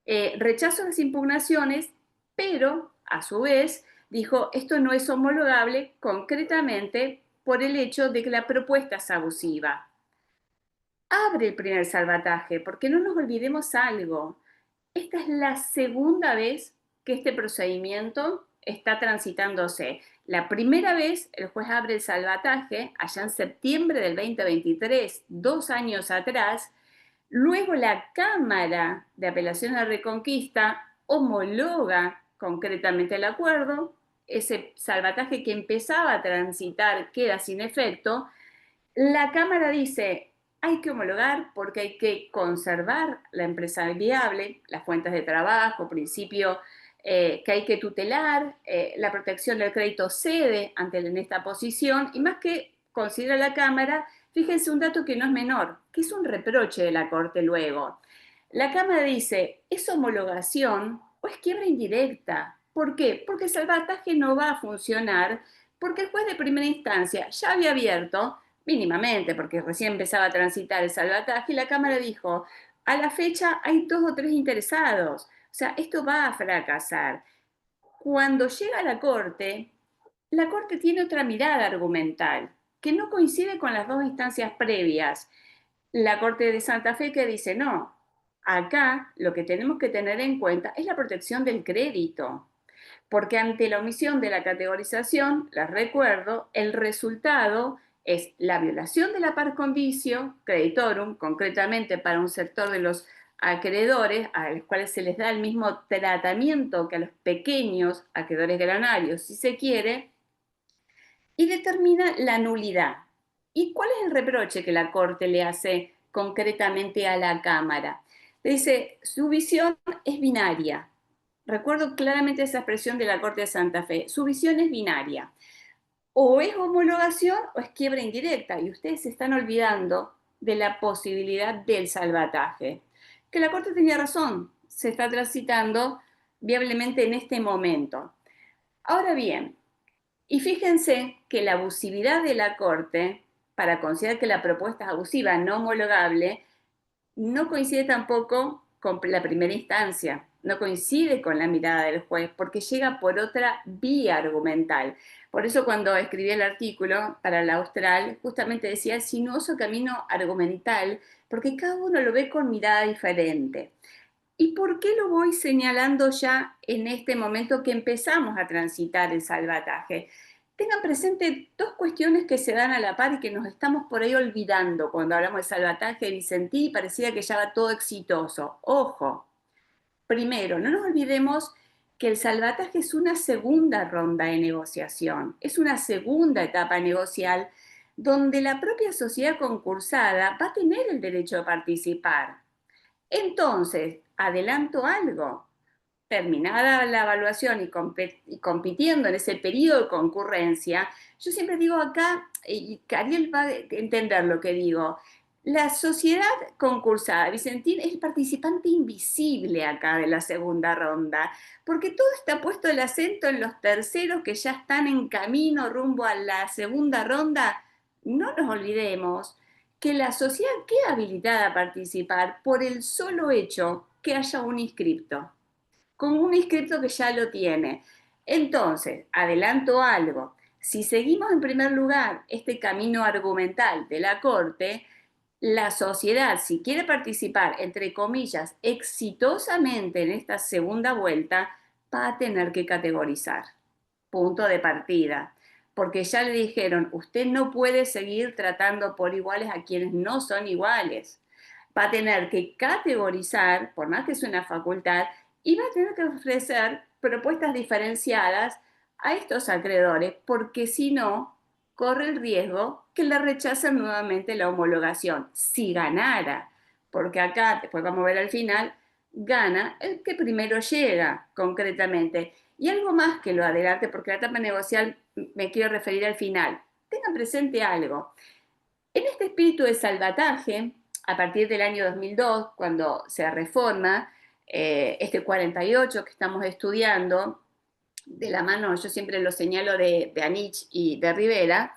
rechazó las impugnaciones, pero a su vez dijo, esto no es homologable concretamente por el hecho de que la propuesta es abusiva. Abre el primer salvataje, porque no nos olvidemos algo. Esta es la segunda vez que este procedimiento está transitándose. La primera vez el juez abre el salvataje, allá en septiembre del 2023, 2 años atrás. Luego la Cámara de Apelación a Reconquista homologa concretamente el acuerdo. Ese salvataje que empezaba a transitar queda sin efecto. La Cámara dice, hay que homologar porque hay que conservar la empresa viable, las fuentes de trabajo, principio que hay que tutelar, la protección del crédito cede en esta posición, y más que considera la Cámara, fíjense un dato que no es menor, que es un reproche de la Corte luego. La Cámara dice, ¿es homologación o es quiebra indirecta? ¿Por qué? Porque el salvataje no va a funcionar, porque el juez de primera instancia ya había abierto mínimamente, porque recién empezaba a transitar el salvataje, y la Cámara dijo, a la fecha hay 2 o 3 interesados, o sea, esto va a fracasar. Cuando llega a la Corte tiene otra mirada argumental, que no coincide con las 2 instancias previas. La Corte de Santa Fe que dice, no, acá lo que tenemos que tener en cuenta es la protección del crédito, porque ante la omisión de la categorización, les recuerdo, el resultado es la violación de la par condicio creditorum, concretamente para un sector de los acreedores, a los cuales se les da el mismo tratamiento que a los pequeños acreedores granarios, si se quiere, y determina la nulidad. ¿Y cuál es el reproche que la Corte le hace concretamente a la Cámara? Le dice, su visión es binaria. Recuerdo claramente esa expresión de la Corte de Santa Fe. Su visión es binaria. O es homologación o es quiebra indirecta. Y ustedes se están olvidando de la posibilidad del salvataje. Que la Corte tenía razón. Se está transitando viablemente en este momento. Ahora bien, y fíjense que la abusividad de la Corte, para considerar que la propuesta es abusiva, no homologable, no coincide tampoco con la primera instancia, no coincide con la mirada del juez, porque llega por otra vía argumental. Por eso cuando escribí el artículo para la Austral, justamente decía el sinuoso camino argumental, porque cada uno lo ve con mirada diferente. ¿Y por qué lo voy señalando ya en este momento que empezamos a transitar el salvataje? Tengan presente 2 cuestiones que se dan a la par y que nos estamos por ahí olvidando cuando hablamos de salvataje de Vicentín y parecía que ya va todo exitoso. Ojo, primero, no nos olvidemos que el salvataje es una segunda ronda de negociación, es una segunda etapa negocial donde la propia sociedad concursada va a tener el derecho de participar. Entonces, adelanto algo, terminada la evaluación y compitiendo en ese periodo de concurrencia, yo siempre digo acá, y Ariel va a entender lo que digo, la sociedad concursada, Vicentín, es el participante invisible acá de la segunda ronda, porque todo está puesto el acento en los terceros que ya están en camino rumbo a la segunda ronda. No nos olvidemos que la sociedad queda habilitada a participar por el solo hecho que haya un inscripto, con un inscripto que ya lo tiene. Entonces, adelanto algo, si seguimos en primer lugar este camino argumental de la Corte, la sociedad, si quiere participar, entre comillas, exitosamente en esta segunda vuelta, va a tener que categorizar. Punto de partida. Porque ya le dijeron, usted no puede seguir tratando por iguales a quienes no son iguales. Va a tener que categorizar, por más que es una facultad, y va a tener que ofrecer propuestas diferenciadas a estos acreedores, porque si no, corre el riesgo que le rechacen nuevamente la homologación, si ganara, porque acá, después vamos a ver al final, gana el que primero llega, concretamente. Y algo más que lo adelante, porque la etapa negocial me quiero referir al final. Tengan presente algo. En este espíritu de salvataje, a partir del año 2002, cuando se reforma este 48 que estamos estudiando, de la mano, yo siempre lo señalo de Anich y de Rivera,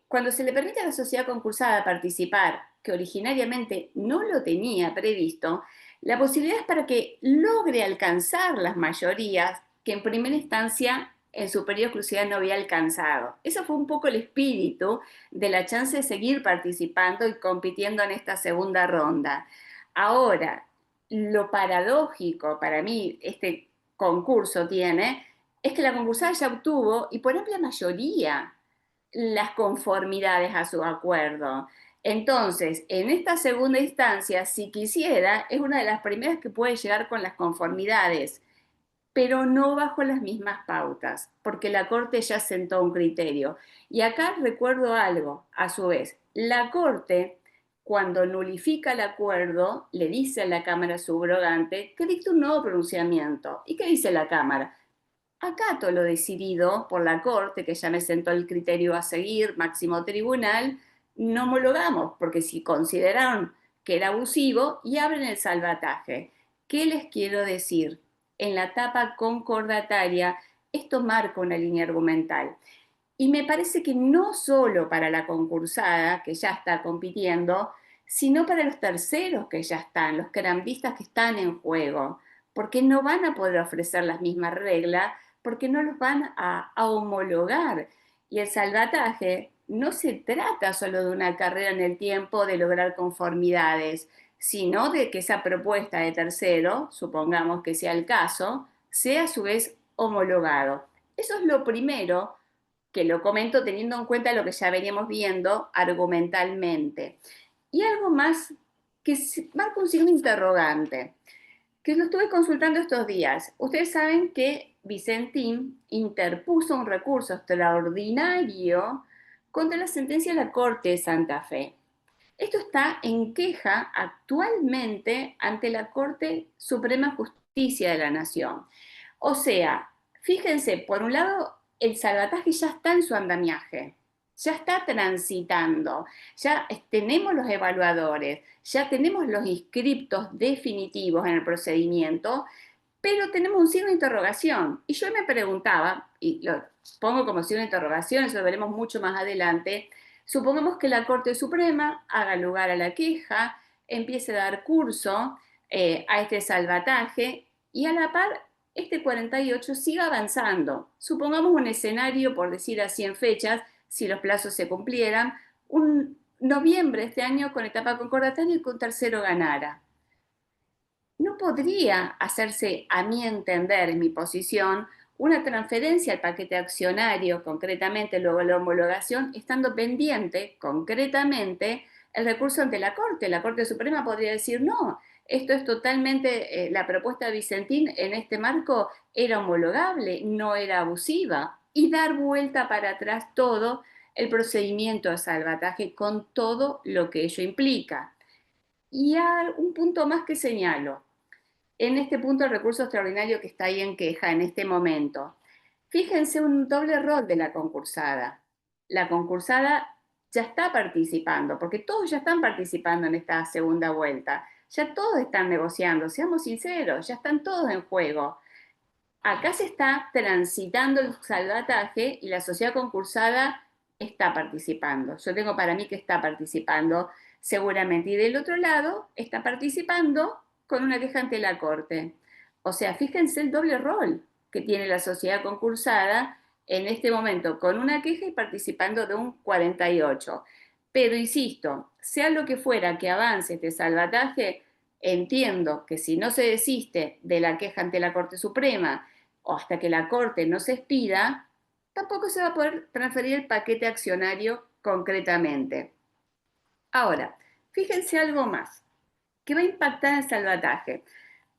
cuando se le permite a la sociedad concursada participar, que originariamente no lo tenía previsto, La posibilidad es para que logre alcanzar las mayorías que en primera instancia en su periodo exclusividad no había alcanzado. Eso fue un poco el espíritu de la chance de seguir participando y compitiendo en esta segunda ronda. Ahora, lo paradójico para mí este concurso tiene es que la concursada ya obtuvo y por amplia mayoría las conformidades a su acuerdo. Entonces, en esta segunda instancia, si quisiera, es una de las primeras que puede llegar con las conformidades, pero no bajo las mismas pautas, porque la Corte ya sentó un criterio. Y acá recuerdo algo, a su vez, la Corte, cuando nulifica el acuerdo, le dice a la Cámara subrogante que dicta un nuevo pronunciamiento. ¿Y qué dice la Cámara? Acato lo decidido por la Corte, que ya me sentó el criterio a seguir, máximo tribunal, no homologamos, porque si consideraron que era abusivo y abren el salvataje. ¿Qué les quiero decir? En la etapa concordataria, esto marca una línea argumental. Y me parece que no solo para la concursada, que ya está compitiendo, sino para los terceros que ya están, los querambistas que están en juego, porque no van a poder ofrecer las mismas reglas, porque no los van a homologar. Y el salvataje no se trata solo de una carrera en el tiempo de lograr conformidades, sino de que esa propuesta de tercero, supongamos que sea el caso, sea a su vez homologado. Eso es lo primero que lo comento teniendo en cuenta lo que ya veníamos viendo argumentalmente. Y algo más que marca un signo interrogante, que lo estuve consultando estos días. Ustedes saben que Vicentín interpuso un recurso extraordinario contra la sentencia de la Corte de Santa Fe. Esto está en queja actualmente ante la Corte Suprema de Justicia de la Nación. O sea, fíjense, por un lado, el salvataje ya está en su andamiaje, ya está transitando, ya tenemos los evaluadores, ya tenemos los inscriptos definitivos en el procedimiento, pero tenemos un signo de interrogación. Y yo me preguntaba, y lo pongo como signo de interrogación, eso lo veremos mucho más adelante, supongamos que la Corte Suprema haga lugar a la queja, empiece a dar curso a este salvataje y a la par este 48 siga avanzando. Supongamos un escenario, por decir así en fechas, si los plazos se cumplieran, un noviembre de este año con etapa concordataria y con tercero ganara. No podría hacerse, a mi entender, en mi posición, una transferencia al paquete accionario, concretamente luego la homologación, estando pendiente, concretamente, el recurso ante la Corte. La Corte Suprema podría decir, no, esto es totalmente, la propuesta de Vicentín en este marco era homologable, no era abusiva, y dar vuelta para atrás todo el procedimiento de salvataje con todo lo que ello implica. Y hay un punto más que señalo en este punto el recurso extraordinario que está ahí en queja en este momento. Fíjense un doble rol de la concursada. La concursada ya está participando, porque todos ya están participando en esta segunda vuelta. Ya todos están negociando, seamos sinceros, ya están todos en juego. Acá se está transitando el salvataje y la sociedad concursada está participando. Yo tengo para mí que está participando seguramente. Y del otro lado está participando con una queja ante la Corte. O sea, fíjense el doble rol que tiene la sociedad concursada en este momento, con una queja y participando de un 48. Pero insisto, sea lo que fuera que avance este salvataje, entiendo que si no se desiste de la queja ante la Corte Suprema o hasta que la Corte no se expida, tampoco se va a poder transferir el paquete accionario concretamente. Ahora, fíjense algo más, que va a impactar el salvataje.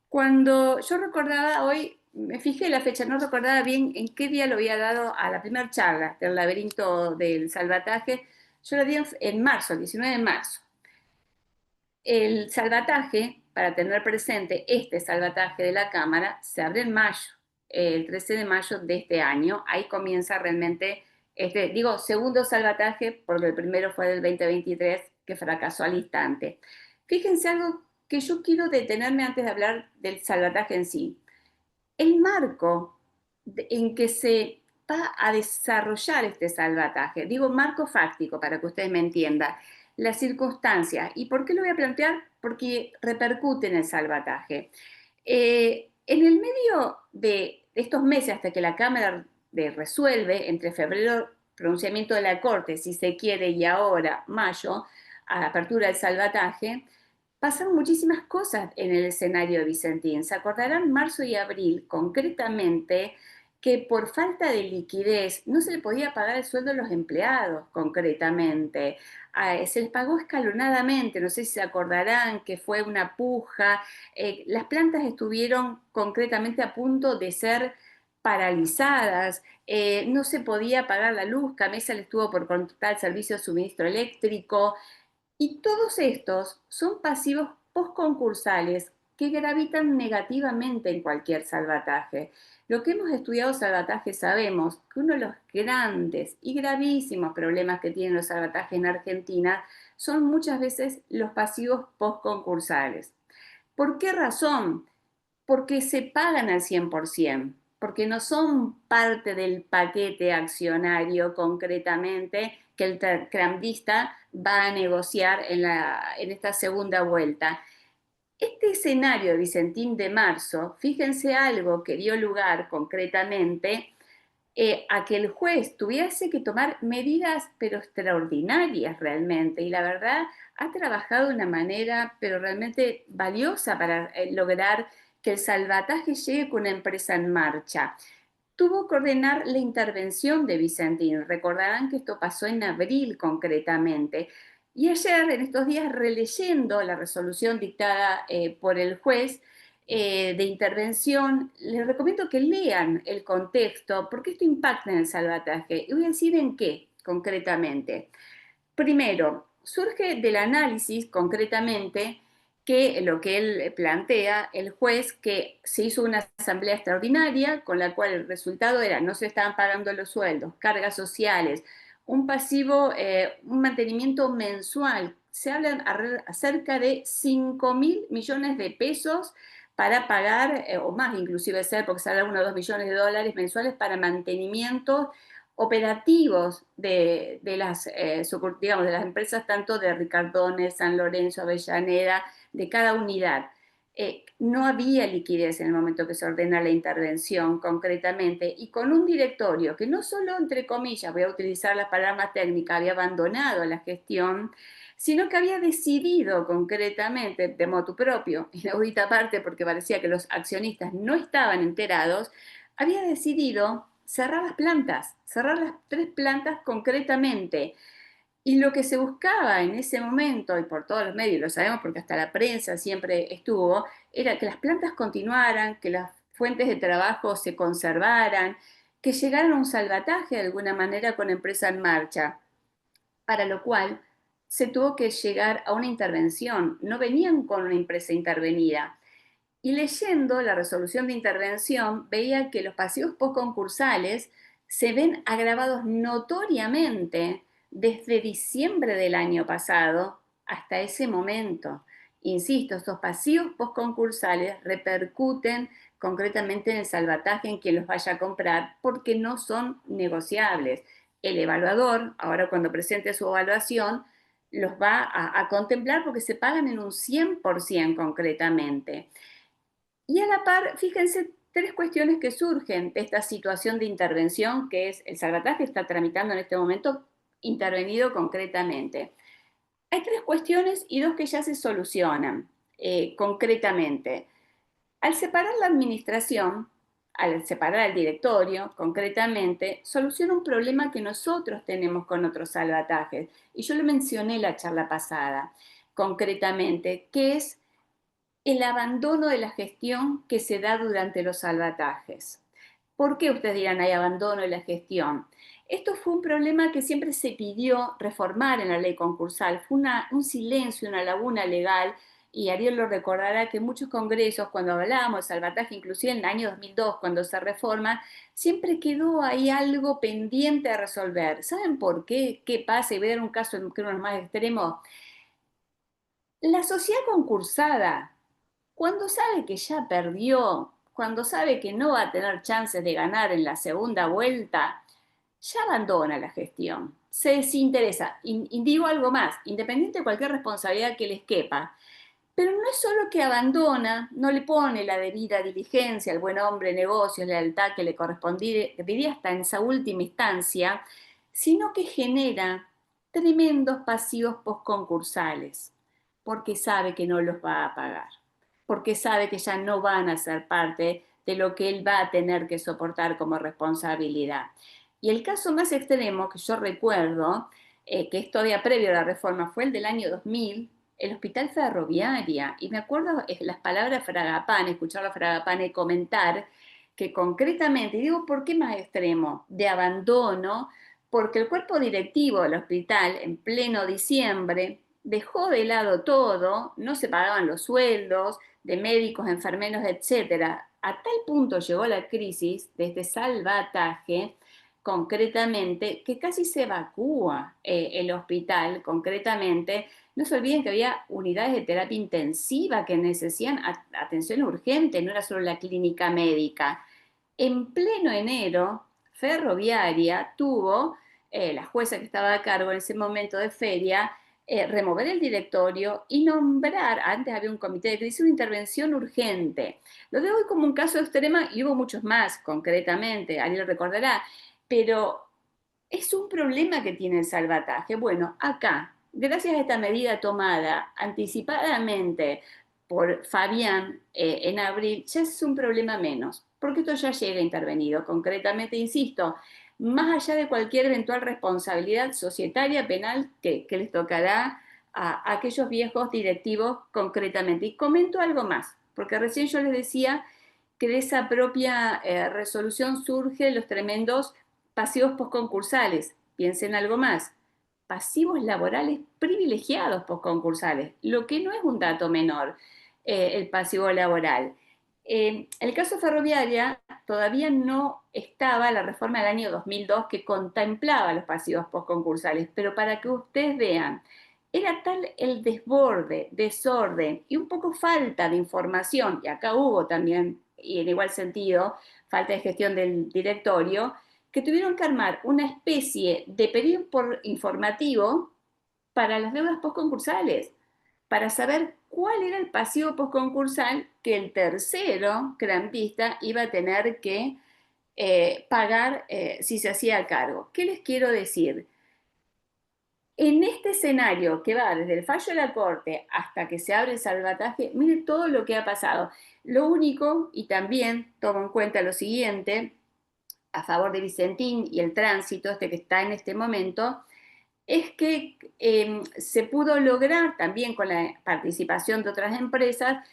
Cuando yo recordaba hoy, me fijé la fecha, no recordaba bien en qué día lo había dado a la primera charla del laberinto del salvataje, yo la di en marzo, el 19 de marzo. El salvataje, para tener presente este salvataje de la Cámara, se abre en mayo, el 13 de mayo de este año. Ahí comienza realmente, digo, segundo salvataje, porque el primero fue del 2023, que fracasó al instante. Fíjense algo que yo quiero detenerme antes de hablar del salvataje en sí. El marco en que se va a desarrollar este salvataje, digo marco fáctico para que ustedes me entiendan, las circunstancias. ¿Y por qué lo voy a plantear? porque repercute en el salvataje. En el medio de estos meses, hasta que la Cámara resuelve, entre febrero, pronunciamiento de la Corte, si se quiere, y ahora, mayo, a apertura del salvataje, pasaron muchísimas cosas en el escenario de Vicentín. Se acordarán marzo y abril, concretamente, que por falta de liquidez no se le podía pagar el sueldo a los empleados, concretamente. Se les pagó escalonadamente, no sé si se acordarán que fue una puja. Las plantas estuvieron concretamente a punto de ser paralizadas, no se podía pagar la luz, Camesa le estuvo por contratar el servicio de suministro eléctrico, y todos estos son pasivos postconcursales que gravitan negativamente en cualquier salvataje. Lo que hemos estudiado salvataje sabemos que uno de los grandes y gravísimos problemas que tienen los salvatajes en Argentina son muchas veces los pasivos postconcursales. ¿Por qué razón? Porque se pagan al 100%, porque no son parte del paquete accionario concretamente que el cambista va a negociar en esta segunda vuelta. Este escenario de Vicentín de marzo, fíjense algo que dio lugar concretamente a que el juez tuviese que tomar medidas pero extraordinarias realmente, y la verdad ha trabajado de una manera pero realmente valiosa para lograr que el salvataje llegue con una empresa en marcha. Tuvo que ordenar la intervención de Vicentín. Recordarán que esto pasó en abril concretamente. Y ayer, en estos días, releyendo la resolución dictada por el juez de intervención, les recomiendo que lean el contexto, porque esto impacta en el salvataje. Y voy a decir en qué concretamente. Primero, surge del análisis concretamente que lo que él plantea, el juez, que se hizo una asamblea extraordinaria con la cual el resultado era no se estaban pagando los sueldos, cargas sociales, un pasivo, un mantenimiento mensual. Se habla acerca de 5.000 millones de pesos para pagar, o más inclusive ser, porque se habla de 1 o 2 millones de dólares mensuales para mantenimiento operativos de las, digamos, de las empresas tanto de Ricardones, San Lorenzo, Avellaneda, de cada unidad. No había liquidez en el momento que se ordena la intervención concretamente, y con un directorio que no solo, entre comillas, voy a utilizar la palabra técnica, había abandonado la gestión, sino que había decidido concretamente, de motu propio, inaudita parte porque parecía que los accionistas no estaban enterados, había decidido cerrar las 3 plantas concretamente. Y lo que se buscaba en ese momento, y por todos los medios, lo sabemos porque hasta la prensa siempre estuvo, era que las plantas continuaran, que las fuentes de trabajo se conservaran, que llegaran a un salvataje de alguna manera con empresa en marcha, para lo cual se tuvo que llegar a una intervención. No venían con una empresa intervenida. Y leyendo la resolución de intervención, veía que los pasivos postconcursales se ven agravados notoriamente desde diciembre del año pasado hasta ese momento. Insisto, estos pasivos postconcursales repercuten concretamente en el salvataje en quien los vaya a comprar porque no son negociables. El evaluador, ahora cuando presente su evaluación, los va a contemplar porque se pagan en un 100% concretamente. Y a la par, fíjense 3 cuestiones que surgen de esta situación de intervención, que es el salvataje está tramitando en este momento intervenido concretamente. Hay 3 cuestiones y 2 que ya se solucionan concretamente. Al separar la administración, al separar el directorio, concretamente, soluciona un problema que nosotros tenemos con otros salvatajes. Y yo lo mencioné en la charla pasada, concretamente, que es el abandono de la gestión que se da durante los salvatajes. ¿Por qué ustedes dirán hay abandono de la gestión? Esto fue un problema que siempre se pidió reformar en la ley concursal. Fue un silencio, una laguna legal, y Ariel lo recordará que en muchos congresos, cuando hablábamos de salvataje, inclusive en el año 2002, cuando se reforma, siempre quedó ahí algo pendiente a resolver. ¿Saben por qué? ¿Qué pasa? Y voy a dar un caso que uno de los más extremos. La sociedad concursada, cuando sabe que ya perdió, cuando sabe que no va a tener chances de ganar en la segunda vuelta, ya abandona la gestión, se desinteresa. Y digo algo más, independiente de cualquier responsabilidad que les quepa, Pero no es solo que abandona, no le pone la debida diligencia al buen hombre de negocios, lealtad que le correspondería hasta en esa última instancia, sino que genera tremendos pasivos postconcursales, porque sabe que no los va a pagar, porque sabe que ya no van a ser parte de lo que él va a tener que soportar como responsabilidad. Y el caso más extremo que yo recuerdo, que es todavía previo a la reforma, fue el del año 2000, el Hospital Ferroviaria, y me acuerdo las palabras de Fragapane, escuchar a Fragapane comentar que concretamente, y digo, ¿por qué más extremo? De abandono, porque el cuerpo directivo del hospital, en pleno diciembre, dejó de lado todo, no se pagaban los sueldos de médicos, enfermeros, etcétera. A tal punto llegó la crisis de este salvataje, concretamente, que casi se evacúa el hospital, concretamente. No se olviden que había unidades de terapia intensiva que necesitan atención urgente, no era solo la clínica médica. En pleno enero, Ferroviaria tuvo, la jueza que estaba a cargo en ese momento de feria, remover el directorio y nombrar, antes había un comité de crisis, una intervención urgente. Lo veo hoy como un caso extremo y hubo muchos más, concretamente, Ariel recordará, pero es un problema que tiene el salvataje. Bueno, acá, gracias a esta medida tomada anticipadamente por Fabián en abril, ya es un problema menos, porque esto ya llega intervenido. Concretamente, insisto, más allá de cualquier eventual responsabilidad societaria, penal, que les tocará a aquellos viejos directivos concretamente. Y comento algo más, porque recién yo les decía que de esa propia resolución surgen los tremendos pasivos postconcursales. Piensen algo más. Pasivos laborales privilegiados postconcursales, lo que no es un dato menor, el pasivo laboral. El caso Ferroviaria todavía no estaba la reforma del año 2002 que contemplaba los pasivos postconcursales, pero para que ustedes vean, era tal el desborde, desorden y un poco falta de información, y acá hubo también, y en igual sentido, falta de gestión del directorio, que tuvieron que armar una especie de periodo informativo para las deudas postconcursales, para saber cuál era el pasivo postconcursal que el tercero garantista iba a tener que pagar si se hacía cargo. ¿Qué les quiero decir? En este escenario que va desde el fallo de la Corte hasta que se abre el salvataje, miren todo lo que ha pasado. Lo único, y también tomo en cuenta lo siguiente, a favor de Vicentín y el tránsito, este que está en este momento, es que se pudo lograr también con la participación de otras empresas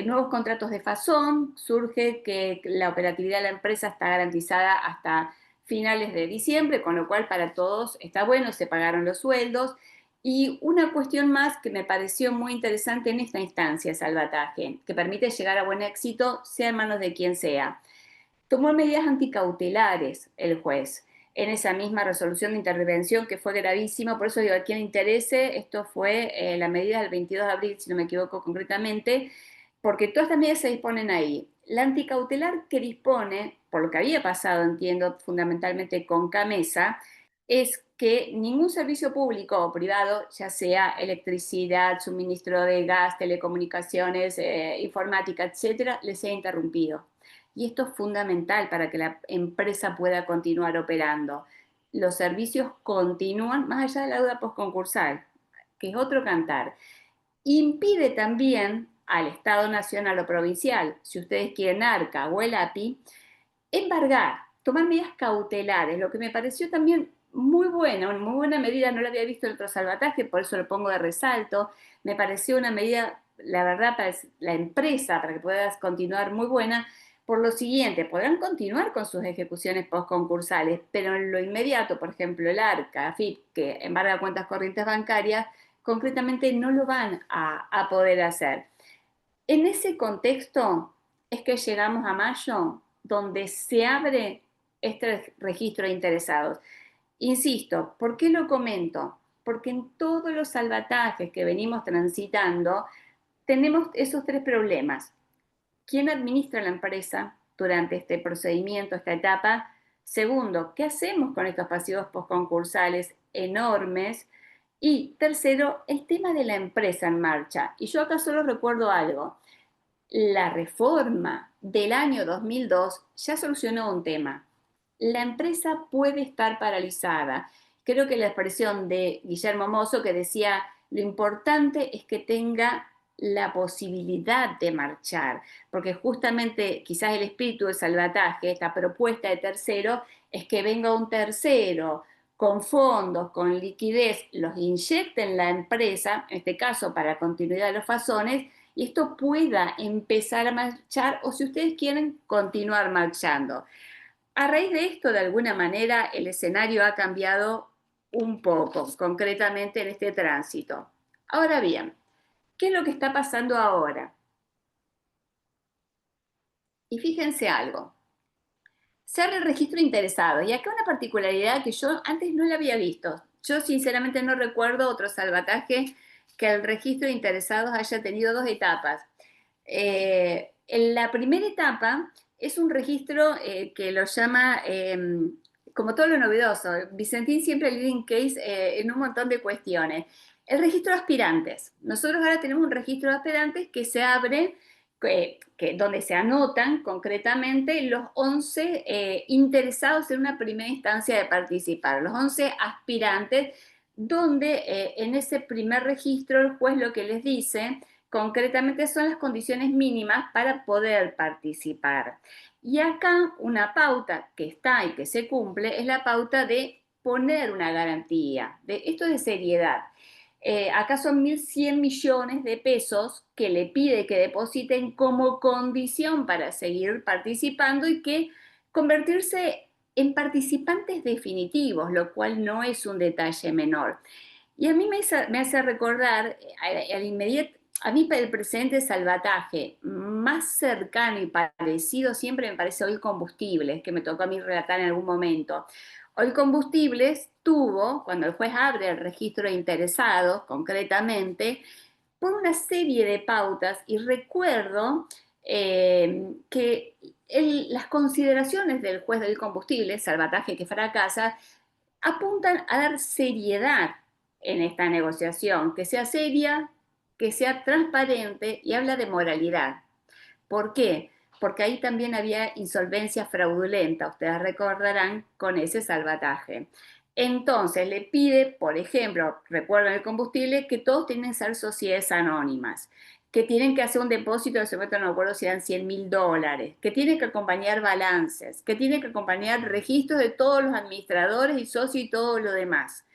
nuevos contratos de fasón, surge que la operatividad de la empresa está garantizada hasta finales de diciembre, con lo cual para todos está bueno, se pagaron los sueldos. Y una cuestión más que me pareció muy interesante en esta instancia, salvataje, que permite llegar a buen éxito, sea en manos de quien sea. Tomó medidas anticautelares el juez en esa misma resolución de intervención que fue gravísima, por eso digo, a quien le interese, esto fue la medida del 22 de abril, si no me equivoco concretamente, porque todas estas medidas se disponen ahí. La anticautelar que dispone, por lo que había pasado, entiendo, fundamentalmente con Camesa, es que ningún servicio público o privado, ya sea electricidad, suministro de gas, telecomunicaciones, informática, etcétera, les sea interrumpido. Y esto es fundamental para que la empresa pueda continuar operando. Los servicios continúan más allá de la deuda postconcursal, que es otro cantar. Impide también al Estado Nacional o Provincial, si ustedes quieren ARCA o el API, embargar, tomar medidas cautelares, lo que me pareció también muy buena, una muy buena medida, no la había visto en otro salvataje, por eso lo pongo de resalto, me pareció una medida, la verdad, para la empresa, para que puedas continuar muy buena, por lo siguiente, podrán continuar con sus ejecuciones postconcursales, pero en lo inmediato, por ejemplo, el ARCA, AFIP, que embarga cuentas corrientes bancarias, concretamente no lo van a poder hacer. En ese contexto es que llegamos a mayo, donde se abre este registro de interesados. Insisto, ¿por qué lo comento? Porque en todos los salvatajes que venimos transitando tenemos esos tres problemas. ¿Quién administra la empresa durante este procedimiento, esta etapa? Segundo, ¿qué hacemos con estos pasivos postconcursales enormes? Y tercero, el tema de la empresa en marcha. Y yo acá solo recuerdo algo. La reforma del año 2002 ya solucionó un tema. La empresa puede estar paralizada. Creo que la expresión de Guillermo Mozo que decía, lo importante es que tenga la posibilidad de marchar, porque justamente quizás el espíritu del salvataje, esta propuesta de tercero, es que venga un tercero con fondos, con liquidez, los inyecte en la empresa, en este caso para continuidad de los fasones, y esto pueda empezar a marchar o si ustedes quieren continuar marchando. A raíz de esto, de alguna manera, el escenario ha cambiado un poco, concretamente en este tránsito. Ahora bien, ¿qué es lo que está pasando ahora? Y fíjense algo, se abre el registro interesado. Y acá una particularidad que yo antes no la había visto. Yo sinceramente no recuerdo otro salvataje que el registro de interesados haya tenido dos etapas. En la primera etapa es un registro que lo llama, como todo lo novedoso, Vicentín siempre leading case en un montón de cuestiones. El registro de aspirantes. Nosotros ahora tenemos un registro de aspirantes que se abre, donde se anotan concretamente los 11 interesados en una primera instancia de participar, los 11 aspirantes, donde en ese primer registro el juez lo que les dice concretamente son las condiciones mínimas para poder participar. Y acá una pauta que está y que se cumple es la pauta de poner una garantía. Esto de seriedad. Acá son 1.100 millones de pesos que le pide que depositen como condición para seguir participando y que convertirse en participantes definitivos, lo cual no es un detalle menor. Y a mí me hace recordar al inmediato, a mí el precedente de salvataje más cercano y parecido siempre me parece Oil Combustibles, que me tocó a mí relatar en algún momento. Oil Combustibles tuvo, cuando el juez abre el registro de interesados, concretamente, por una serie de pautas, y recuerdo que las consideraciones del juez del combustible, salvataje que fracasa, apuntan a dar seriedad en esta negociación, que sea seria, que sea transparente y habla de moralidad. ¿Por qué? Porque ahí también había insolvencia fraudulenta, ustedes recordarán, con ese salvataje. Entonces le pide, por ejemplo, recuerden el combustible, que todos tienen que ser sociedades anónimas, que tienen que hacer un depósito, en ese momento no me acuerdo si eran $100.000, que tienen que acompañar balances, que tienen que acompañar registros de todos los administradores y socios y todo lo demás.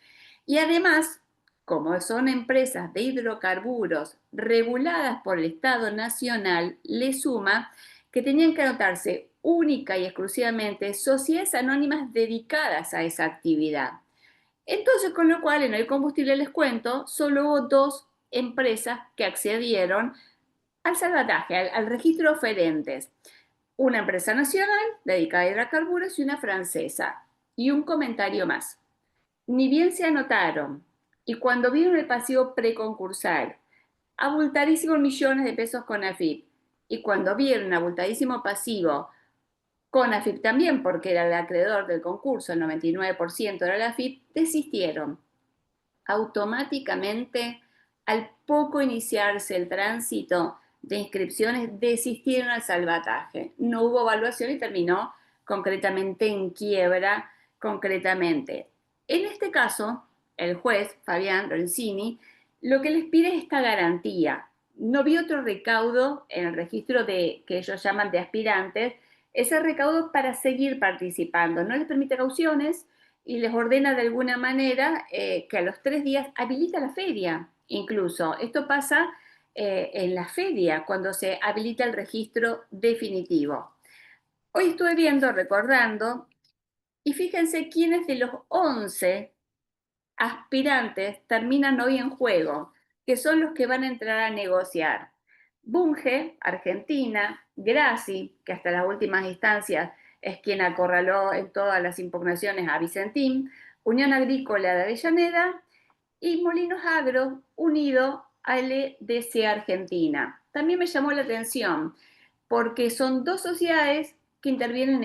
Y además, como son empresas de hidrocarburos reguladas por el Estado Nacional, le suma que tenían que anotarse única y exclusivamente sociedades anónimas dedicadas a esa actividad. Entonces, con lo cual, en el combustible les cuento, solo hubo dos empresas que accedieron al salvataje, al registro de oferentes. Una empresa nacional dedicada a hidrocarburos y una francesa. Y un comentario más. Ni bien se anotaron, y cuando vieron el pasivo preconcursal, abultadísimos millones de pesos con AFIP, y cuando vieron abultadísimo pasivo con AFIP también, porque era el acreedor del concurso, el 99% era la AFIP, desistieron. Automáticamente, al poco iniciarse el tránsito de inscripciones, desistieron al salvataje. No hubo evaluación y terminó concretamente en quiebra, concretamente. En este caso, el juez, Fabián Lorenzini, lo que les pide es esta garantía. No vi otro recaudo en el registro de, que ellos llaman de aspirantes, ese recaudo para seguir participando. No les permite cauciones, y les ordena de alguna manera que a los 3 días habilita la feria, incluso. Esto pasa en la feria, cuando se habilita el registro definitivo. Hoy estuve viendo, recordando, y fíjense quiénes de los 11 aspirantes terminan hoy en juego, que son los que van a entrar a negociar. Bunge, Argentina, Grassi, que hasta las últimas instancias es quien acorraló en todas las impugnaciones a Vicentín, Unión Agrícola de Avellaneda y Molinos Agro, unido a LDC Argentina. También me llamó la atención porque son dos sociedades que intervienen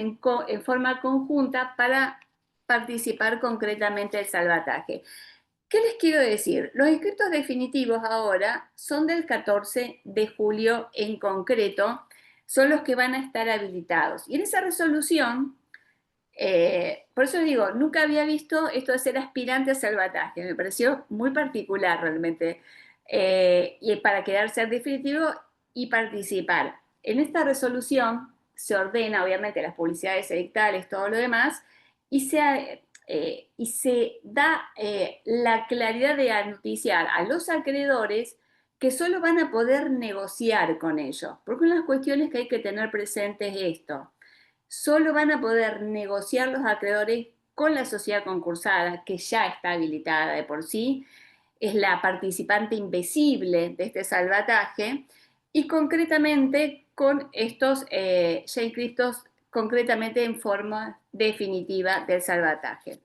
en forma conjunta para participar concretamente del salvataje. ¿Qué les quiero decir? Los inscriptos definitivos ahora son del 14 de julio en concreto, son los que van a estar habilitados. Y en esa resolución, por eso digo, nunca había visto esto de ser aspirante a salvataje, me pareció muy particular realmente, y para quedarse al definitivo y participar. En esta resolución se ordena, obviamente, las publicidades edictales, todo lo demás, y se da la claridad de noticiar a los acreedores que solo van a poder negociar con ellos, porque una de las cuestiones que hay que tener presente es esto: solo van a poder negociar los acreedores con la sociedad concursada, que ya está habilitada de por sí, es la participante invisible de este salvataje, y concretamente con estos ya inscritos concretamente en forma definitiva del salvataje.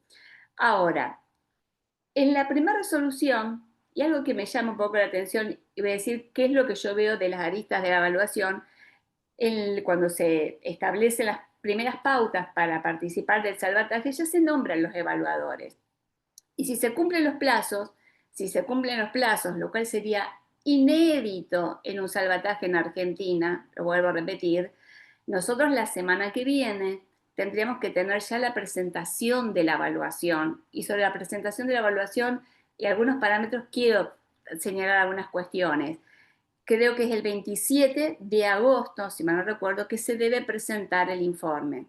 Ahora, en la primera resolución, y algo que me llama un poco la atención, y voy a decir qué es lo que yo veo de las aristas de la evaluación, cuando se establecen las primeras pautas para participar del salvataje, ya se nombran los evaluadores. Y si se cumplen los plazos, lo cual sería inédito en un salvataje en Argentina, lo vuelvo a repetir, nosotros la semana que viene tendríamos que tener ya la presentación de la evaluación. Y sobre la presentación de la evaluación y algunos parámetros quiero señalar algunas cuestiones. Creo que es el 27 de agosto, si mal no recuerdo, que se debe presentar el informe.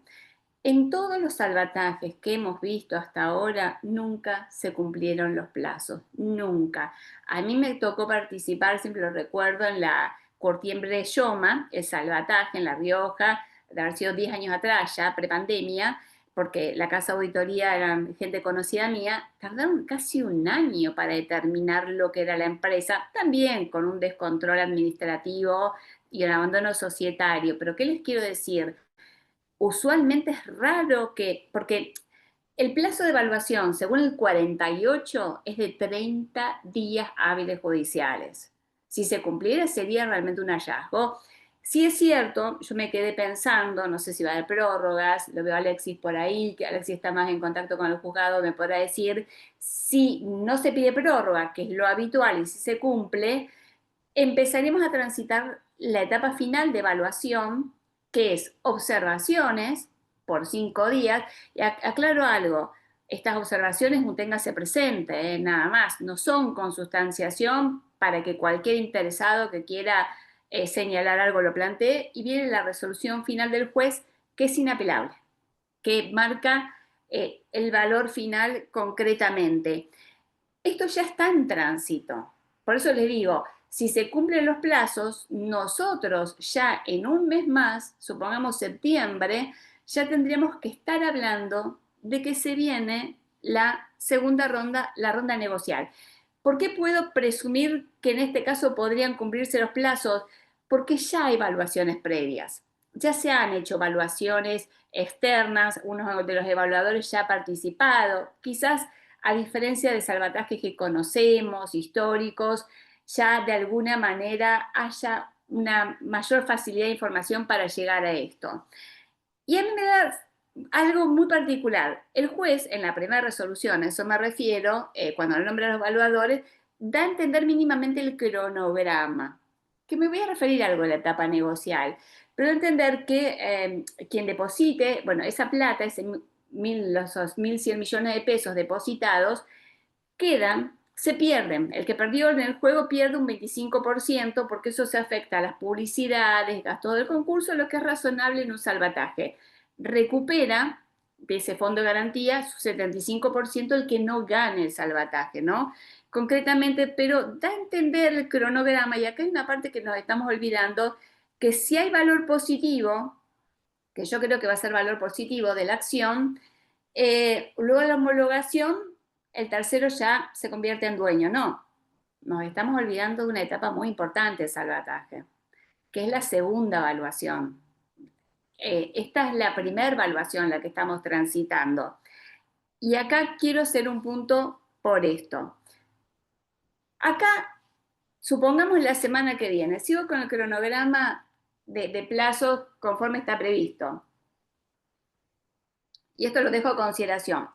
En todos los salvatajes que hemos visto hasta ahora, nunca se cumplieron los plazos, nunca. A mí me tocó participar, siempre lo recuerdo, en la Cortiembre Yoma, el salvataje en La Rioja, de haber sido 10 años atrás, ya prepandemia, porque la casa auditoría era gente conocida mía, tardaron casi un año para determinar lo que era la empresa, también con un descontrol administrativo y un abandono societario. Pero ¿qué les quiero decir? Usualmente es raro porque el plazo de evaluación, según el 48, es de 30 días hábiles judiciales. Si se cumpliera, sería realmente un hallazgo. Sí es cierto, yo me quedé pensando, no sé si va a haber prórrogas, lo veo a Alexis por ahí, que Alexis está más en contacto con el juzgado, me podrá decir, si no se pide prórroga, que es lo habitual, y si se cumple, empezaremos a transitar la etapa final de evaluación, que es observaciones por 5 días. Y aclaro algo, estas observaciones, téngase presente, nada más, no son consustanciación para que cualquier interesado que quiera señalar algo lo plantee, y viene la resolución final del juez, que es inapelable, que marca el valor final concretamente. Esto ya está en tránsito. Por eso les digo, si se cumplen los plazos, nosotros ya en un mes más, supongamos septiembre, ya tendríamos que estar hablando de que se viene la segunda ronda, la ronda negocial. ¿Por qué puedo presumir que en este caso podrían cumplirse los plazos? Porque ya hay evaluaciones previas. Ya se han hecho evaluaciones externas, uno de los evaluadores ya ha participado, quizás a diferencia de salvatajes que conocemos, históricos, ya de alguna manera haya una mayor facilidad de información para llegar a esto. Y a mí me da algo muy particular. El juez, en la primera resolución, a eso me refiero, cuando nombra a los evaluadores, da a entender mínimamente el cronograma, que me voy a referir a algo de la etapa negocial, pero entender que quien deposite, bueno, esa plata, los 1.100 millones de pesos depositados, se pierden. El que perdió en el juego pierde un 25%, porque eso se afecta a las publicidades, gastos del concurso, lo que es razonable en un salvataje. Recupera de ese fondo de garantía su 75% el que no gane el salvataje, ¿no? Concretamente, pero da a entender el cronograma, y acá hay una parte que nos estamos olvidando, que si hay valor positivo, que yo creo que va a ser valor positivo de la acción, luego de la homologación, el tercero ya se convierte en dueño. No, nos estamos olvidando de una etapa muy importante de salvataje, que es la segunda evaluación. Esta es la primera evaluación la que estamos transitando. Y acá quiero hacer un punto por esto. Acá, supongamos la semana que viene, sigo con el cronograma de plazos conforme está previsto. Y esto lo dejo a consideración.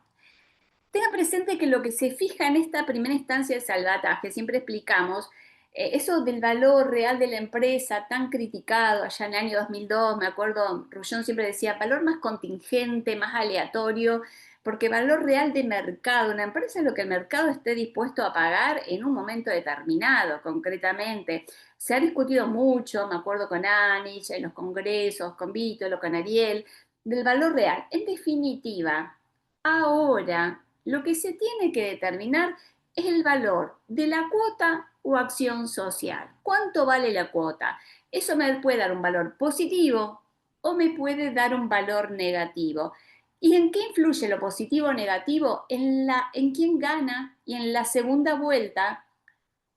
Tenga presente que lo que se fija en esta primera instancia de salvataje, siempre explicamos, eso del valor real de la empresa tan criticado allá en el año 2002, me acuerdo, Rullón siempre decía, valor más contingente, más aleatorio, porque valor real de mercado, una empresa es lo que el mercado esté dispuesto a pagar en un momento determinado, concretamente. Se ha discutido mucho, me acuerdo con Anich, en los congresos, con Vítolo, con Ariel, del valor real. En definitiva, ahora lo que se tiene que determinar es el valor de la cuota o acción social. ¿Cuánto vale la cuota? Eso me puede dar un valor positivo o me puede dar un valor negativo. ¿Y en qué influye lo positivo o negativo? En quién gana y en la segunda vuelta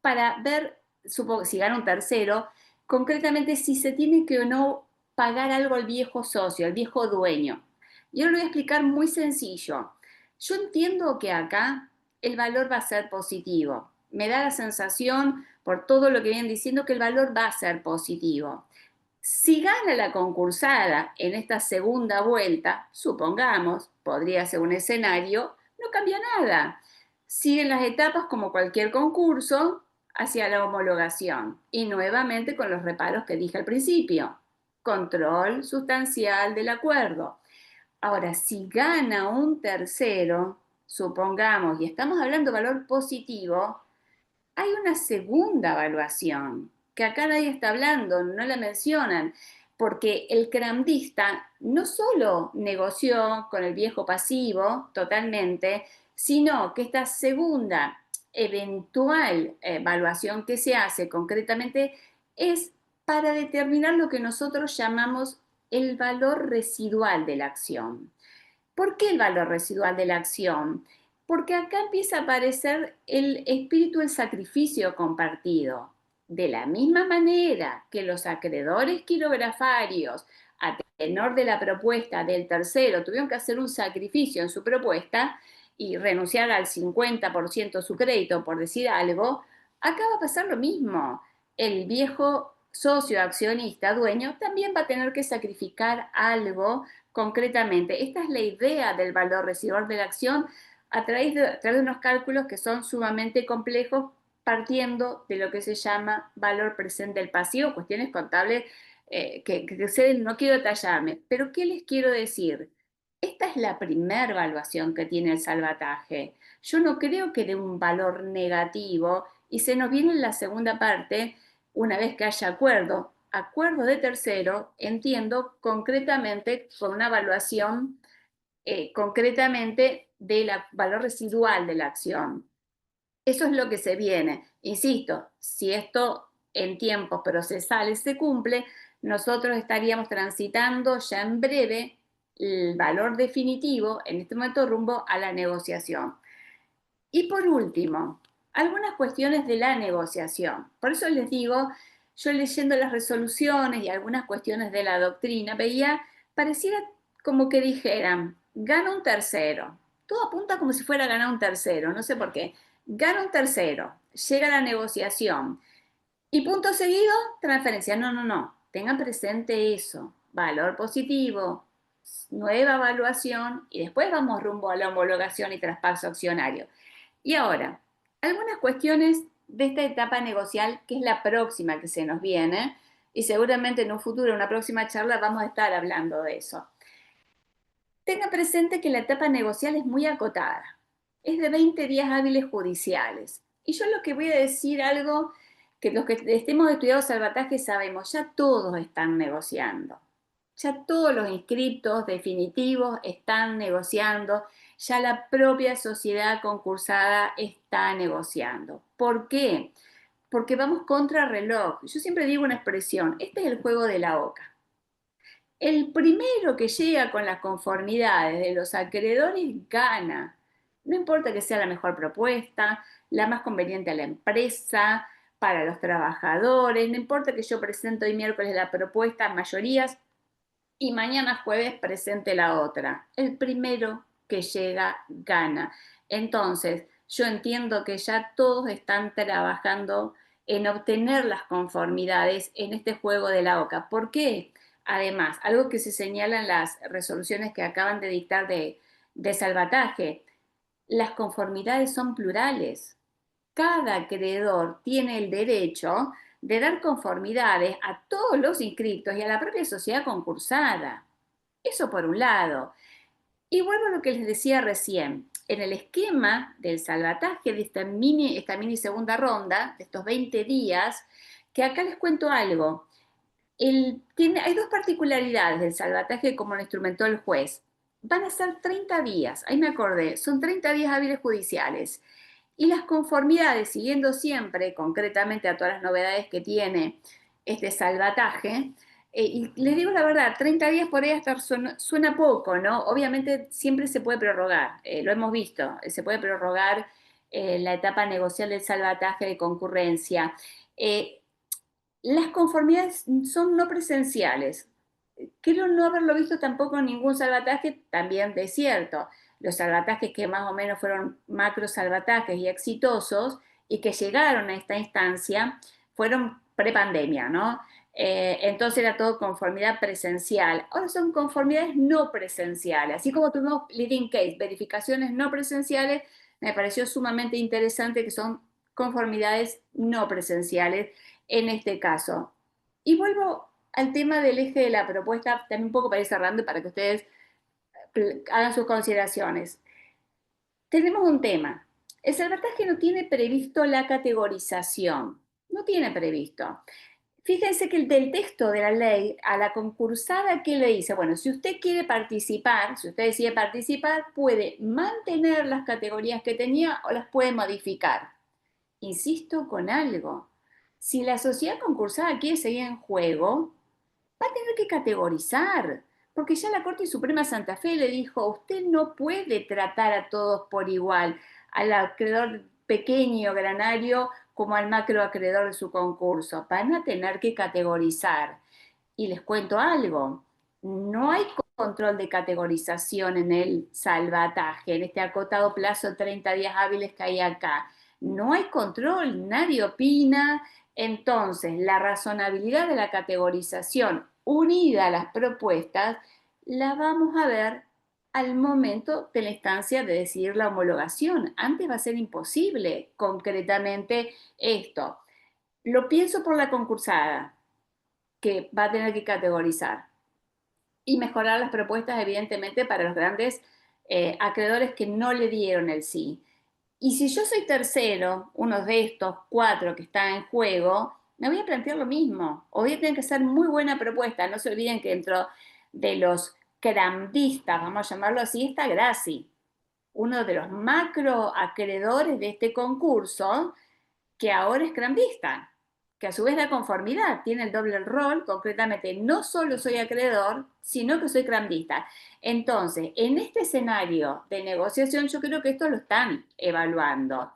para ver, supongo, si gana un tercero, concretamente si se tiene que o no pagar algo al viejo socio, al viejo dueño. Yo lo voy a explicar muy sencillo. Yo entiendo que acá el valor va a ser positivo. Me da la sensación, por todo lo que vienen diciendo, que el valor va a ser positivo. Si gana la concursada en esta segunda vuelta, supongamos, podría ser un escenario, no cambia nada. Siguen las etapas como cualquier concurso hacia la homologación y nuevamente con los reparos que dije al principio. Control sustancial del acuerdo. Ahora, si gana un tercero, supongamos, y estamos hablando de valor positivo, hay una segunda evaluación que acá nadie está hablando, no la mencionan, porque el crandista no solo negoció con el viejo pasivo totalmente, sino que esta segunda eventual evaluación que se hace concretamente es para determinar lo que nosotros llamamos el valor residual de la acción. ¿Por qué el valor residual de la acción? Porque acá empieza a aparecer el espíritu del sacrificio compartido. De la misma manera que los acreedores quirografarios, a tenor de la propuesta del tercero, tuvieron que hacer un sacrificio en su propuesta y renunciar al 50% de su crédito, por decir algo, acá va a pasar lo mismo. El viejo socio accionista dueño también va a tener que sacrificar algo concretamente. Esta es la idea del valor residual de la acción a través de unos cálculos que son sumamente complejos, partiendo de lo que se llama valor presente del pasivo, cuestiones contables no quiero detallarme, pero ¿qué les quiero decir? Esta es la primera evaluación que tiene el salvataje. Yo no creo que dé un valor negativo y se nos viene en la segunda parte, una vez que haya acuerdo de tercero, entiendo concretamente con una evaluación concretamente del valor residual de la acción. Eso es lo que se viene. Insisto, si esto en tiempos procesales se cumple, nosotros estaríamos transitando ya en breve el valor definitivo, en este momento rumbo a la negociación. Y por último, algunas cuestiones de la negociación. Por eso les digo, yo leyendo las resoluciones y algunas cuestiones de la doctrina, veía, pareciera como que dijeran, gana un tercero. Todo apunta como si fuera a ganar un tercero, no sé por qué. Gana un tercero, llega la negociación y punto seguido, transferencia. No, no, no. Tengan presente eso. Valor positivo, nueva evaluación y después vamos rumbo a la homologación y traspaso accionario. Y ahora, algunas cuestiones de esta etapa negocial, que es la próxima que se nos viene, y seguramente en un futuro, en una próxima charla, vamos a estar hablando de eso. Tenga presente que la etapa negocial es muy acotada, es de 20 días hábiles judiciales. Y yo lo que voy a decir algo que los que estemos estudiando salvataje sabemos, ya todos están negociando. Ya todos los inscriptos definitivos están negociando, ya la propia sociedad concursada está negociando. ¿Por qué? Porque vamos contra reloj. Yo siempre digo una expresión, este es el juego de la oca. El primero que llega con las conformidades de los acreedores gana. No importa que sea la mejor propuesta, la más conveniente a la empresa, para los trabajadores, no importa que yo presente hoy miércoles la propuesta en mayorías y mañana jueves presente la otra. El primero que llega gana. Entonces, yo entiendo que ya todos están trabajando en obtener las conformidades en este juego de la OCA. ¿Por qué? Además, algo que se señala en las resoluciones que acaban de dictar de salvataje, Las conformidades son plurales. Cada acreedor tiene el derecho de dar conformidades a todos los inscritos y a la propia sociedad concursada. Eso por un lado. Y vuelvo a lo que les decía recién. En el esquema del salvataje de esta mini segunda ronda, de estos 20 días, que acá les cuento algo. Hay dos particularidades del salvataje como lo instrumentó el juez. Van a ser 30 días, ahí me acordé, son 30 días hábiles judiciales. Y las conformidades, siguiendo siempre, concretamente a todas las novedades que tiene este salvataje, y les digo la verdad, 30 días por ahí hasta suena poco, ¿no? Obviamente siempre se puede prorrogar, lo hemos visto, se puede prorrogar la etapa negocial del salvataje de concurrencia. Eh, las conformidades son no presenciales. Creo no haberlo visto tampoco en ningún salvataje, también de cierto. Los salvatajes que más o menos fueron macro salvatajes y exitosos y que llegaron a esta instancia fueron prepandemia, ¿no? Entonces era todo conformidad presencial. Ahora son conformidades no presenciales. Así como tuvimos leading case, verificaciones no presenciales, me pareció sumamente interesante que son conformidades no presenciales en este caso. Y vuelvo al tema del eje de la propuesta, también un poco para ir cerrando para que ustedes hagan sus consideraciones. Tenemos un tema. El salvataje no tiene previsto la categorización. No tiene previsto. Fíjense que del texto de la ley a la concursada, ¿qué le dice? Bueno, si usted quiere participar, si usted decide participar, puede mantener las categorías que tenía o las puede modificar. Insisto con algo. Si la sociedad concursada quiere seguir en juego, va a tener que categorizar, porque ya la Corte Suprema de Santa Fe le dijo, usted no puede tratar a todos por igual, al acreedor pequeño, granario, como al macroacreedor de su concurso. Van a tener que categorizar. Y les cuento algo, no hay control de categorización en el salvataje, en este acotado plazo de 30 días hábiles que hay acá. No hay control, nadie opina. Entonces, la razonabilidad de la categorización unida a las propuestas la vamos a ver al momento de la instancia de decidir la homologación. Antes va a ser imposible concretamente esto. Lo pienso por la concursada, que va a tener que categorizar y mejorar las propuestas, evidentemente, para los grandes acreedores que no le dieron el sí. Y si yo soy tercero, uno de estos cuatro que está en juego, me voy a plantear lo mismo. O voy a tener que hacer muy buena propuesta. No se olviden que dentro de los crandistas, vamos a llamarlo así, está Grassi, uno de los macro acreedores de este concurso, que ahora es crandista, que a su vez da conformidad, tiene el doble rol, concretamente no solo soy acreedor, sino que soy crandista. Entonces, en este escenario de negociación, yo creo que esto lo están evaluando.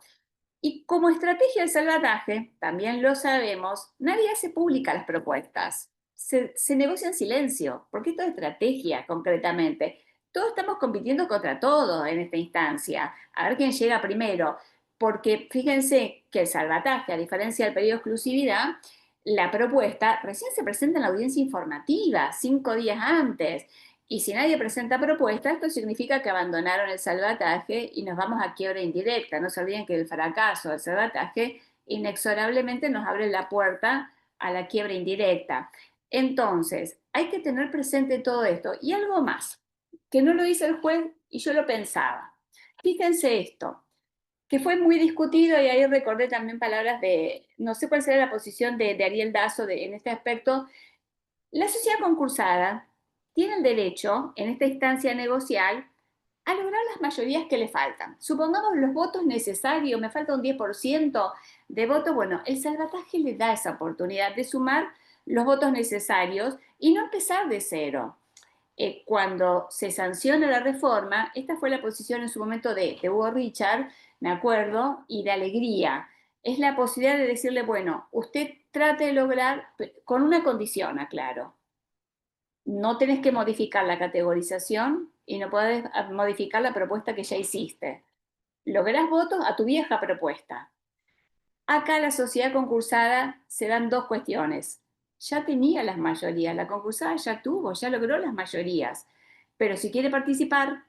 Y como estrategia de salvataje, también lo sabemos, nadie hace pública las propuestas. Se negocia en silencio, porque esto es estrategia concretamente. Todos estamos compitiendo contra todos en esta instancia, a ver quién llega primero, porque fíjense que el salvataje, a diferencia del periodo de exclusividad, la propuesta recién se presenta en la audiencia informativa, 5 días antes. Y si nadie presenta propuesta, esto significa que abandonaron el salvataje y nos vamos a quiebra indirecta. No se olviden que el fracaso del salvataje inexorablemente nos abre la puerta a la quiebra indirecta. Entonces, hay que tener presente todo esto. Y algo más, que no lo dice el juez y yo lo pensaba. Fíjense esto, que fue muy discutido y ahí recordé también palabras de, no sé cuál será la posición de Ariel Dazo en este aspecto. La sociedad concursada tiene el derecho, en esta instancia negocial, a lograr las mayorías que le faltan. Supongamos los votos necesarios, me falta un 10% de votos, bueno, el salvataje le da esa oportunidad de sumar los votos necesarios y no empezar de cero. Cuando se sanciona la reforma, esta fue la posición en su momento de Hugo Richard, me acuerdo, y de Alegría. Es la posibilidad de decirle, bueno, usted trate de lograr, con una condición, aclaro, no tenés que modificar la categorización y no podés modificar la propuesta que ya hiciste. Lográs votos a tu vieja propuesta. Acá la sociedad concursada se dan dos cuestiones. Ya tenía las mayorías, la concursada ya tuvo, ya logró las mayorías, pero si quiere participar,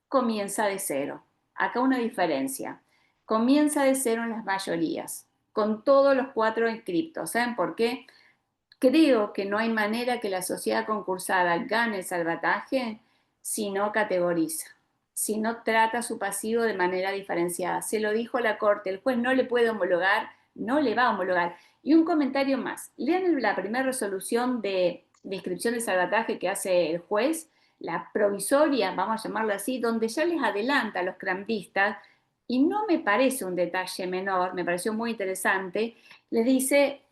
comienza de cero. Acá una diferencia. Comienza de cero en las mayorías, con todos los 4 inscriptos. ¿Saben por qué? Creo que no hay manera que la sociedad concursada gane el salvataje si no categoriza, si no trata su pasivo de manera diferenciada. Se lo dijo la Corte, el juez no le puede homologar, no le va a homologar. Y un comentario más, lean la primera resolución de inscripción de salvataje que hace el juez, la provisoria, vamos a llamarla así, donde ya les adelanta a los crandistas, y no me parece un detalle menor, me pareció muy interesante, les dice: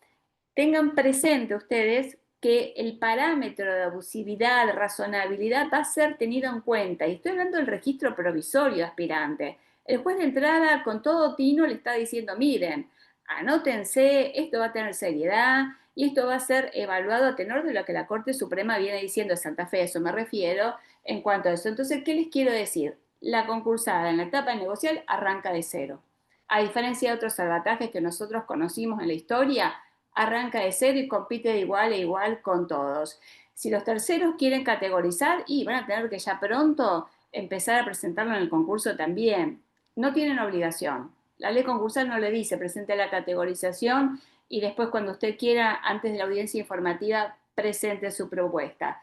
tengan presente ustedes que el parámetro de abusividad, razonabilidad va a ser tenido en cuenta. Y estoy hablando del registro provisorio de aspirante. El juez de entrada con todo tino le está diciendo: miren, anótense, esto va a tener seriedad y esto va a ser evaluado a tenor de lo que la Corte Suprema viene diciendo de Santa Fe, a eso me refiero en cuanto a eso. Entonces, ¿qué les quiero decir? La concursada en la etapa negocial arranca de cero. A diferencia de otros salvatajes que nosotros conocimos en la historia, arranca de cero y compite de igual a igual con todos. Si los terceros quieren categorizar, y van a tener que ya pronto empezar a presentarlo en el concurso también. No tienen obligación. La ley concursal no le dice presente la categorización y después cuando usted quiera, antes de la audiencia informativa, presente su propuesta.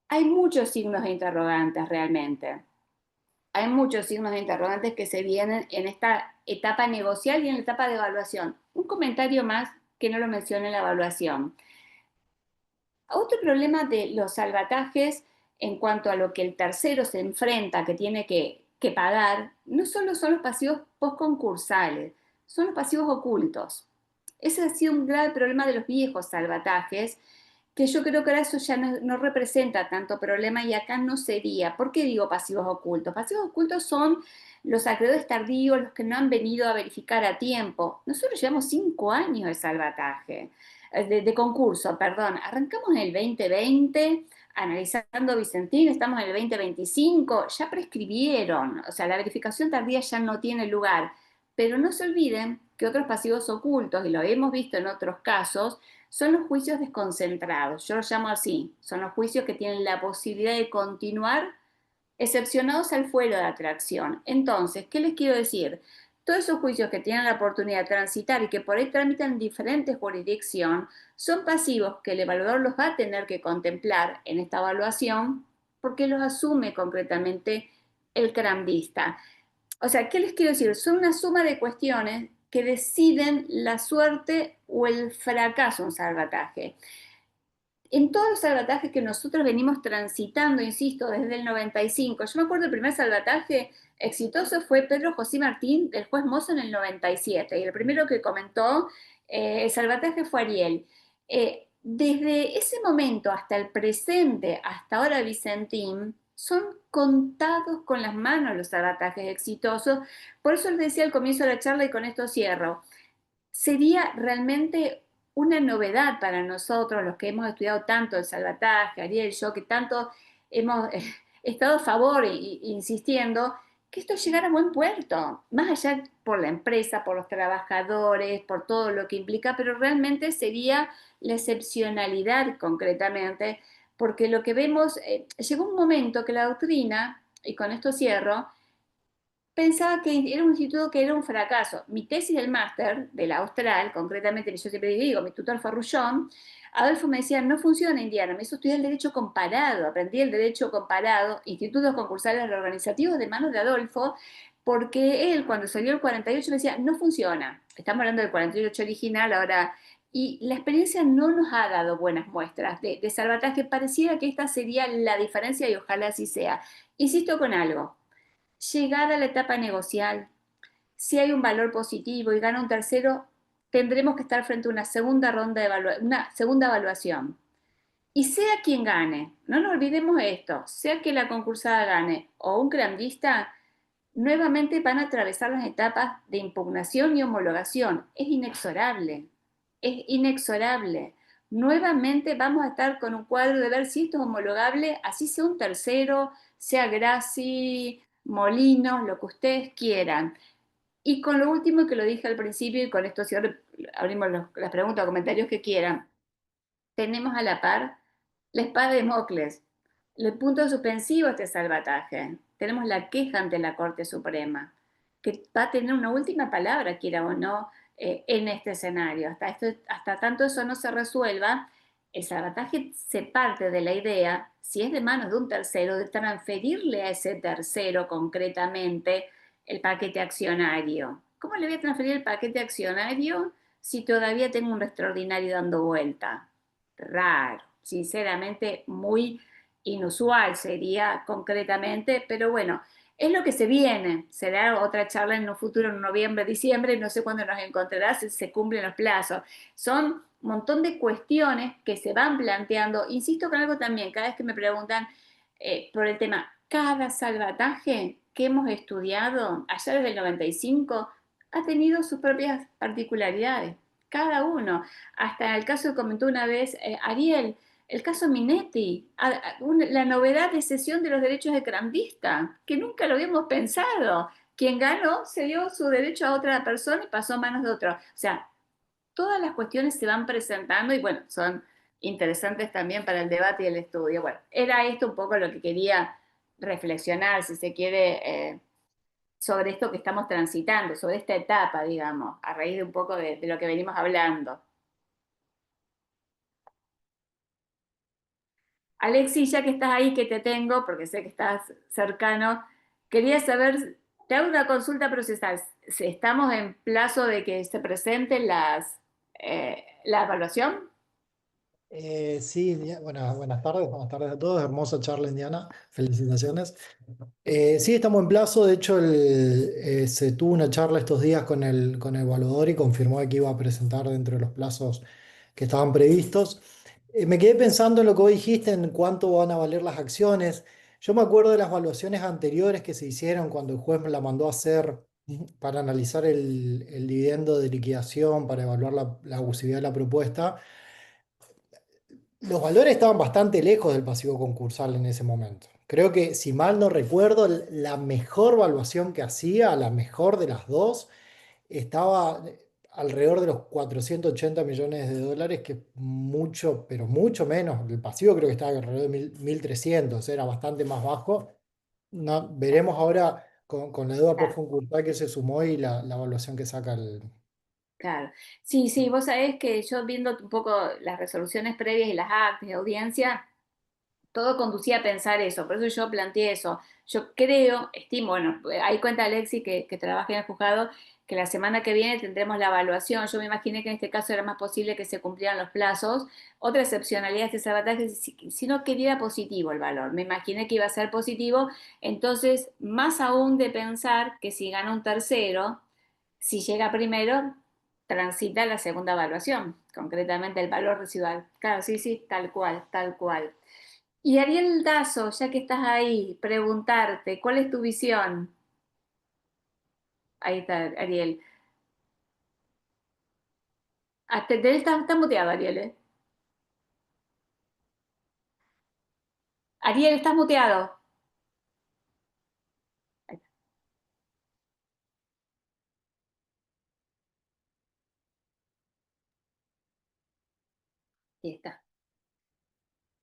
Hay muchos signos de interrogantes realmente. Hay muchos signos de interrogantes que se vienen en esta etapa negocial y en la etapa de evaluación. Un comentario más que no lo mencioné en la evaluación. Otro problema de los salvatajes en cuanto a lo que el tercero se enfrenta, que tiene que pagar, no solo son los pasivos postconcursales, son los pasivos ocultos. Ese ha sido un grave problema de los viejos salvatajes, que yo creo que ahora eso ya no representa tanto problema y acá no sería. ¿Por qué digo pasivos ocultos? Pasivos ocultos son los acreedores tardíos, los que no han venido a verificar a tiempo. Nosotros llevamos 5 años de salvataje, de concurso, perdón. Arrancamos en el 2020, analizando Vicentín, estamos en el 2025, ya prescribieron, o sea, la verificación tardía ya no tiene lugar. Pero no se olviden que otros pasivos ocultos, y lo hemos visto en otros casos, son los juicios desconcentrados. Yo los llamo así, son los juicios que tienen la posibilidad de continuar excepcionados al fuero de atracción. Entonces, ¿qué les quiero decir? Todos esos juicios que tienen la oportunidad de transitar y que por ahí tramitan en diferentes jurisdicciones son pasivos que el evaluador los va a tener que contemplar en esta evaluación porque los asume concretamente el crandista. O sea, ¿qué les quiero decir? Son una suma de cuestiones que deciden la suerte o el fracaso de un salvataje. En todos los salvatajes que nosotros venimos transitando, insisto, desde el 95, yo me acuerdo el primer salvataje exitoso fue Pedro José Martín, del juez Mozo, en el 97, y el primero que comentó el salvataje fue Ariel. Desde ese momento hasta el presente, hasta ahora Vicentín, son contados con las manos los salvatajes exitosos. Por eso les decía al comienzo de la charla, y con esto cierro, sería realmente una novedad para nosotros, los que hemos estudiado tanto el salvataje, Ariel, yo, que tanto hemos estado a favor insistiendo, que esto llegara a buen puerto, más allá por la empresa, por los trabajadores, por todo lo que implica, pero realmente sería la excepcionalidad concretamente, porque lo que vemos, llegó un momento que la doctrina, y con esto cierro, pensaba que era un instituto que era un fracaso. Mi tesis del máster, de la Austral, concretamente, yo siempre digo, mi tutor fue Rullón, Adolfo me decía: no funciona Indiana, me hizo estudiar el derecho comparado, aprendí el derecho comparado, institutos concursales reorganizativos de manos de Adolfo, porque él cuando salió el 48 me decía: no funciona, estamos hablando del 48 original ahora, y la experiencia no nos ha dado buenas muestras de salvataje, pareciera que esta sería la diferencia y ojalá así sea. Insisto con algo. Llegada la etapa negocial, si hay un valor positivo y gana un tercero, tendremos que estar frente a una segunda ronda de una segunda evaluación. Y sea quien gane, no nos olvidemos esto, sea que la concursada gane o un grandista, nuevamente van a atravesar las etapas de impugnación y homologación. Es inexorable, es inexorable. Nuevamente vamos a estar con un cuadro de ver si esto es homologable, así sea un tercero, sea Grassi, Molinos, lo que ustedes quieran. Y con lo último que lo dije al principio, y con esto cierro, abrimos las preguntas o comentarios que quieran, tenemos a la par la espada de Mocles, el punto suspensivo de este salvataje. tenemos la queja ante la Corte Suprema, que va a tener una última palabra, quiera o no, en este escenario. Hasta tanto eso no se resuelva, el salvataje se parte de la idea, si es de manos de un tercero, de transferirle a ese tercero concretamente el paquete accionario. ¿Cómo le voy a transferir el paquete accionario si todavía tengo un extraordinario dando vuelta? Raro, sinceramente muy inusual sería concretamente, pero bueno, es lo que se viene. Será otra charla en un futuro, en noviembre, diciembre, no sé cuándo nos encontrarás, si se cumplen los plazos. Son un montón de cuestiones que se van planteando. Insisto con algo también, cada vez que me preguntan por el tema, cada salvataje que hemos estudiado allá desde el 95 ha tenido sus propias particularidades, cada uno. Hasta en el caso que comentó una vez Ariel, el caso Minetti, la novedad de cesión de los derechos de crandista, que nunca lo habíamos pensado. Quien ganó se dio su derecho a otra persona y pasó a manos de otro. O sea, todas las cuestiones se van presentando y bueno, son interesantes también para el debate y el estudio. Bueno, era esto un poco lo que quería reflexionar, si se quiere, sobre esto que estamos transitando, sobre esta etapa, digamos, a raíz de un poco de lo que venimos hablando. Alexis, ya que estás ahí, que te tengo, porque sé que estás cercano, quería saber, te hago una consulta procesal. Si ¿estamos en plazo de que se presente la evaluación? Sí, buenas tardes a todos. Hermosa charla, Indiana. Felicitaciones. Sí, estamos en plazo. De hecho, se tuvo una charla estos días con el evaluador y confirmó que iba a presentar dentro de los plazos que estaban previstos. Me quedé pensando en lo que vos dijiste, en cuánto van a valer las acciones. Yo me acuerdo de las evaluaciones anteriores que se hicieron cuando el juez me la mandó a hacer para analizar el dividendo de liquidación, para evaluar la abusividad de la propuesta. Los valores estaban bastante lejos del pasivo concursal en ese momento. Creo que, si mal no recuerdo, la mejor valuación que hacía, la mejor de las dos, estaba alrededor de los 480 millones de dólares, que es mucho, pero mucho menos. El pasivo creo que estaba alrededor de 1.300, era bastante más bajo. No, veremos ahora con la deuda por Claro, concursal que se sumó y la evaluación que saca el... claro. Sí, sí, vos sabés que yo viendo un poco las resoluciones previas y las actas de audiencia, todo conducía a pensar eso, por eso yo planteé eso. Yo creo, estimo, bueno, ahí cuenta Alexi que trabaja en el juzgado, que la semana que viene tendremos la evaluación. Yo me imaginé que en este caso era más posible que se cumplieran los plazos. Otra excepcionalidad de este salvataje es si no quería positivo el valor. Me imaginé que iba a ser positivo, entonces más aún de pensar que si gana un tercero, si llega primero, transita la segunda evaluación, concretamente el valor residual. Claro, sí, sí, tal cual, tal cual. Y Ariel Dazo, ya que estás ahí, preguntarte, ¿cuál es tu visión? Ahí está, Ariel. Él está muteado, Ariel, ¿eh? Ariel, estás muteado. Ahí está.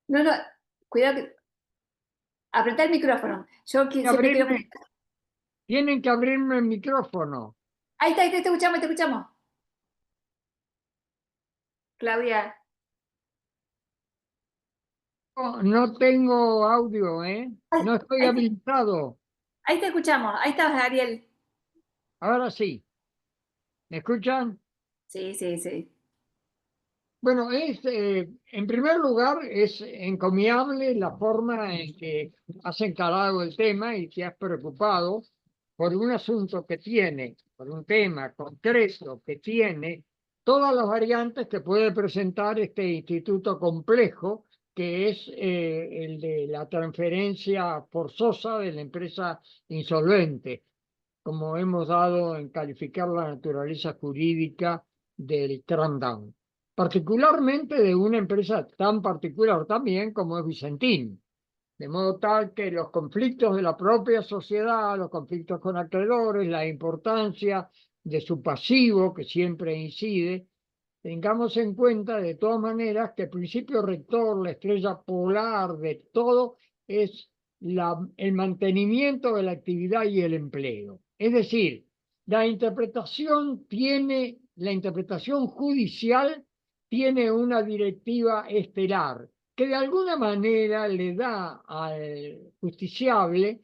No, no, cuidado, apretá el micrófono. Que Siempre quiero... abrirme, tienen que abrirme el micrófono. Ahí está, te escuchamos, te escuchamos. Claudia, No, no tengo audio, ¿eh? ahí, No estoy ahí habilitado. ahí te escuchamos. Ahí estás, Ariel. Ahora sí, ¿me escuchan? Sí, sí, sí. Bueno, en primer lugar, es encomiable la forma en que has encarado el tema y te has preocupado por un asunto que tiene, por un tema concreto que tiene todas las variantes que puede presentar este instituto complejo, que es el de la transferencia forzosa de la empresa insolvente, como hemos dado en calificar la naturaleza jurídica del Down, particularmente de una empresa tan particular también como es Vicentín, de modo tal que los conflictos de la propia sociedad, los conflictos con acreedores, la importancia de su pasivo, que siempre incide, tengamos en cuenta de todas maneras que el principio rector, la estrella polar de todo, es el mantenimiento de la actividad y el empleo. Es decir, la interpretación judicial tiene una directiva estelar que de alguna manera le da al justiciable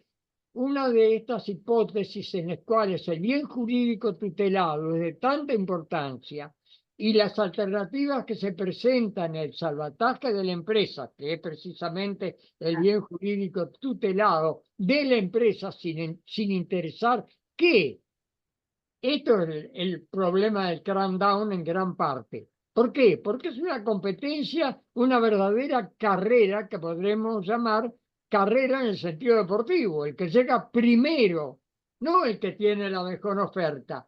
una de estas hipótesis en las cuales el bien jurídico tutelado es de tanta importancia y las alternativas que se presentan, el salvataje de la empresa, que es precisamente el bien jurídico tutelado de la empresa sin interesar que esto es el problema del cram-down en gran parte. ¿Por qué? Porque es una competencia, una verdadera carrera que podremos llamar carrera en el sentido deportivo. El que llega primero, no el que tiene la mejor oferta.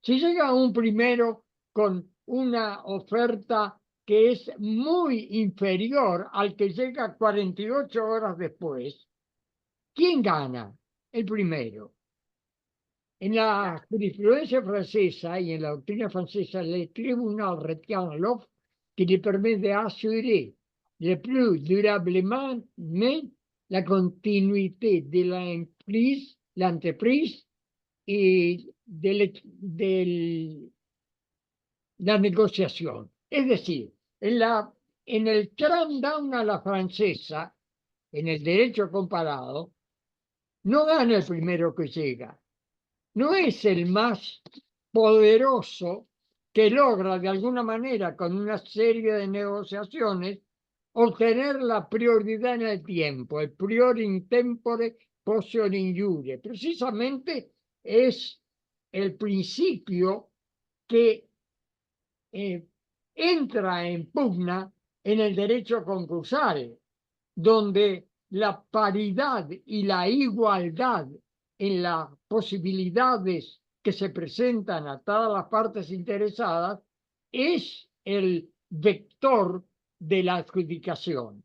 Si llega un primero con una oferta que es muy inferior al que llega 48 horas después, ¿quién gana? El primero. En la jurisprudencia francesa y en la doctrina francesa, le tribunal retient l'offre qui lui permet d'assurer le plus durablement la continuité de l'entreprise y la negociación. Es decir, en el cram-down a la francesa, en el derecho comparado, no gana el primero que llega. No es el más poderoso que logra de alguna manera con una serie de negociaciones obtener la prioridad en el tiempo, el prior in tempore posseo in iure. Precisamente es el principio que entra en pugna en el derecho concursal, donde la paridad y la igualdad en las posibilidades que se presentan a todas las partes interesadas es el vector de la adjudicación.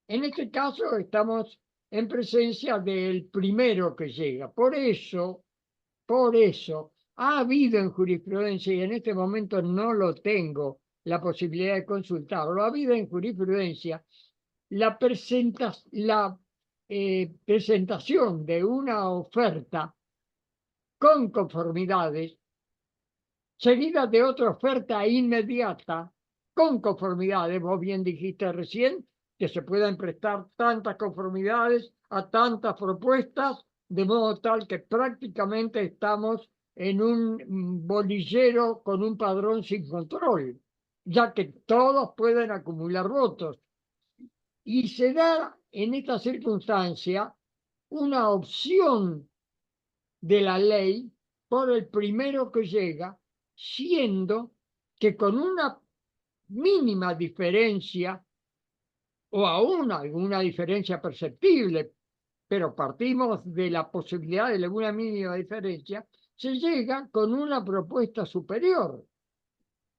En este caso estamos en presencia del primero que llega. Por eso, ha habido en jurisprudencia, y en este momento no lo tengo la posibilidad de consultarlo, ha habido en jurisprudencia la presentación de una oferta con conformidades, seguida de otra oferta inmediata con conformidades. Vos bien dijiste recién que se pueden prestar tantas conformidades a tantas propuestas, de modo tal que prácticamente estamos en un bolillero con un padrón sin control, ya que todos pueden acumular votos. Y se da en esta circunstancia una opción de la ley por el primero que llega, siendo que con una mínima diferencia o aún alguna diferencia perceptible, pero partimos de la posibilidad de alguna mínima diferencia, se llega con una propuesta superior,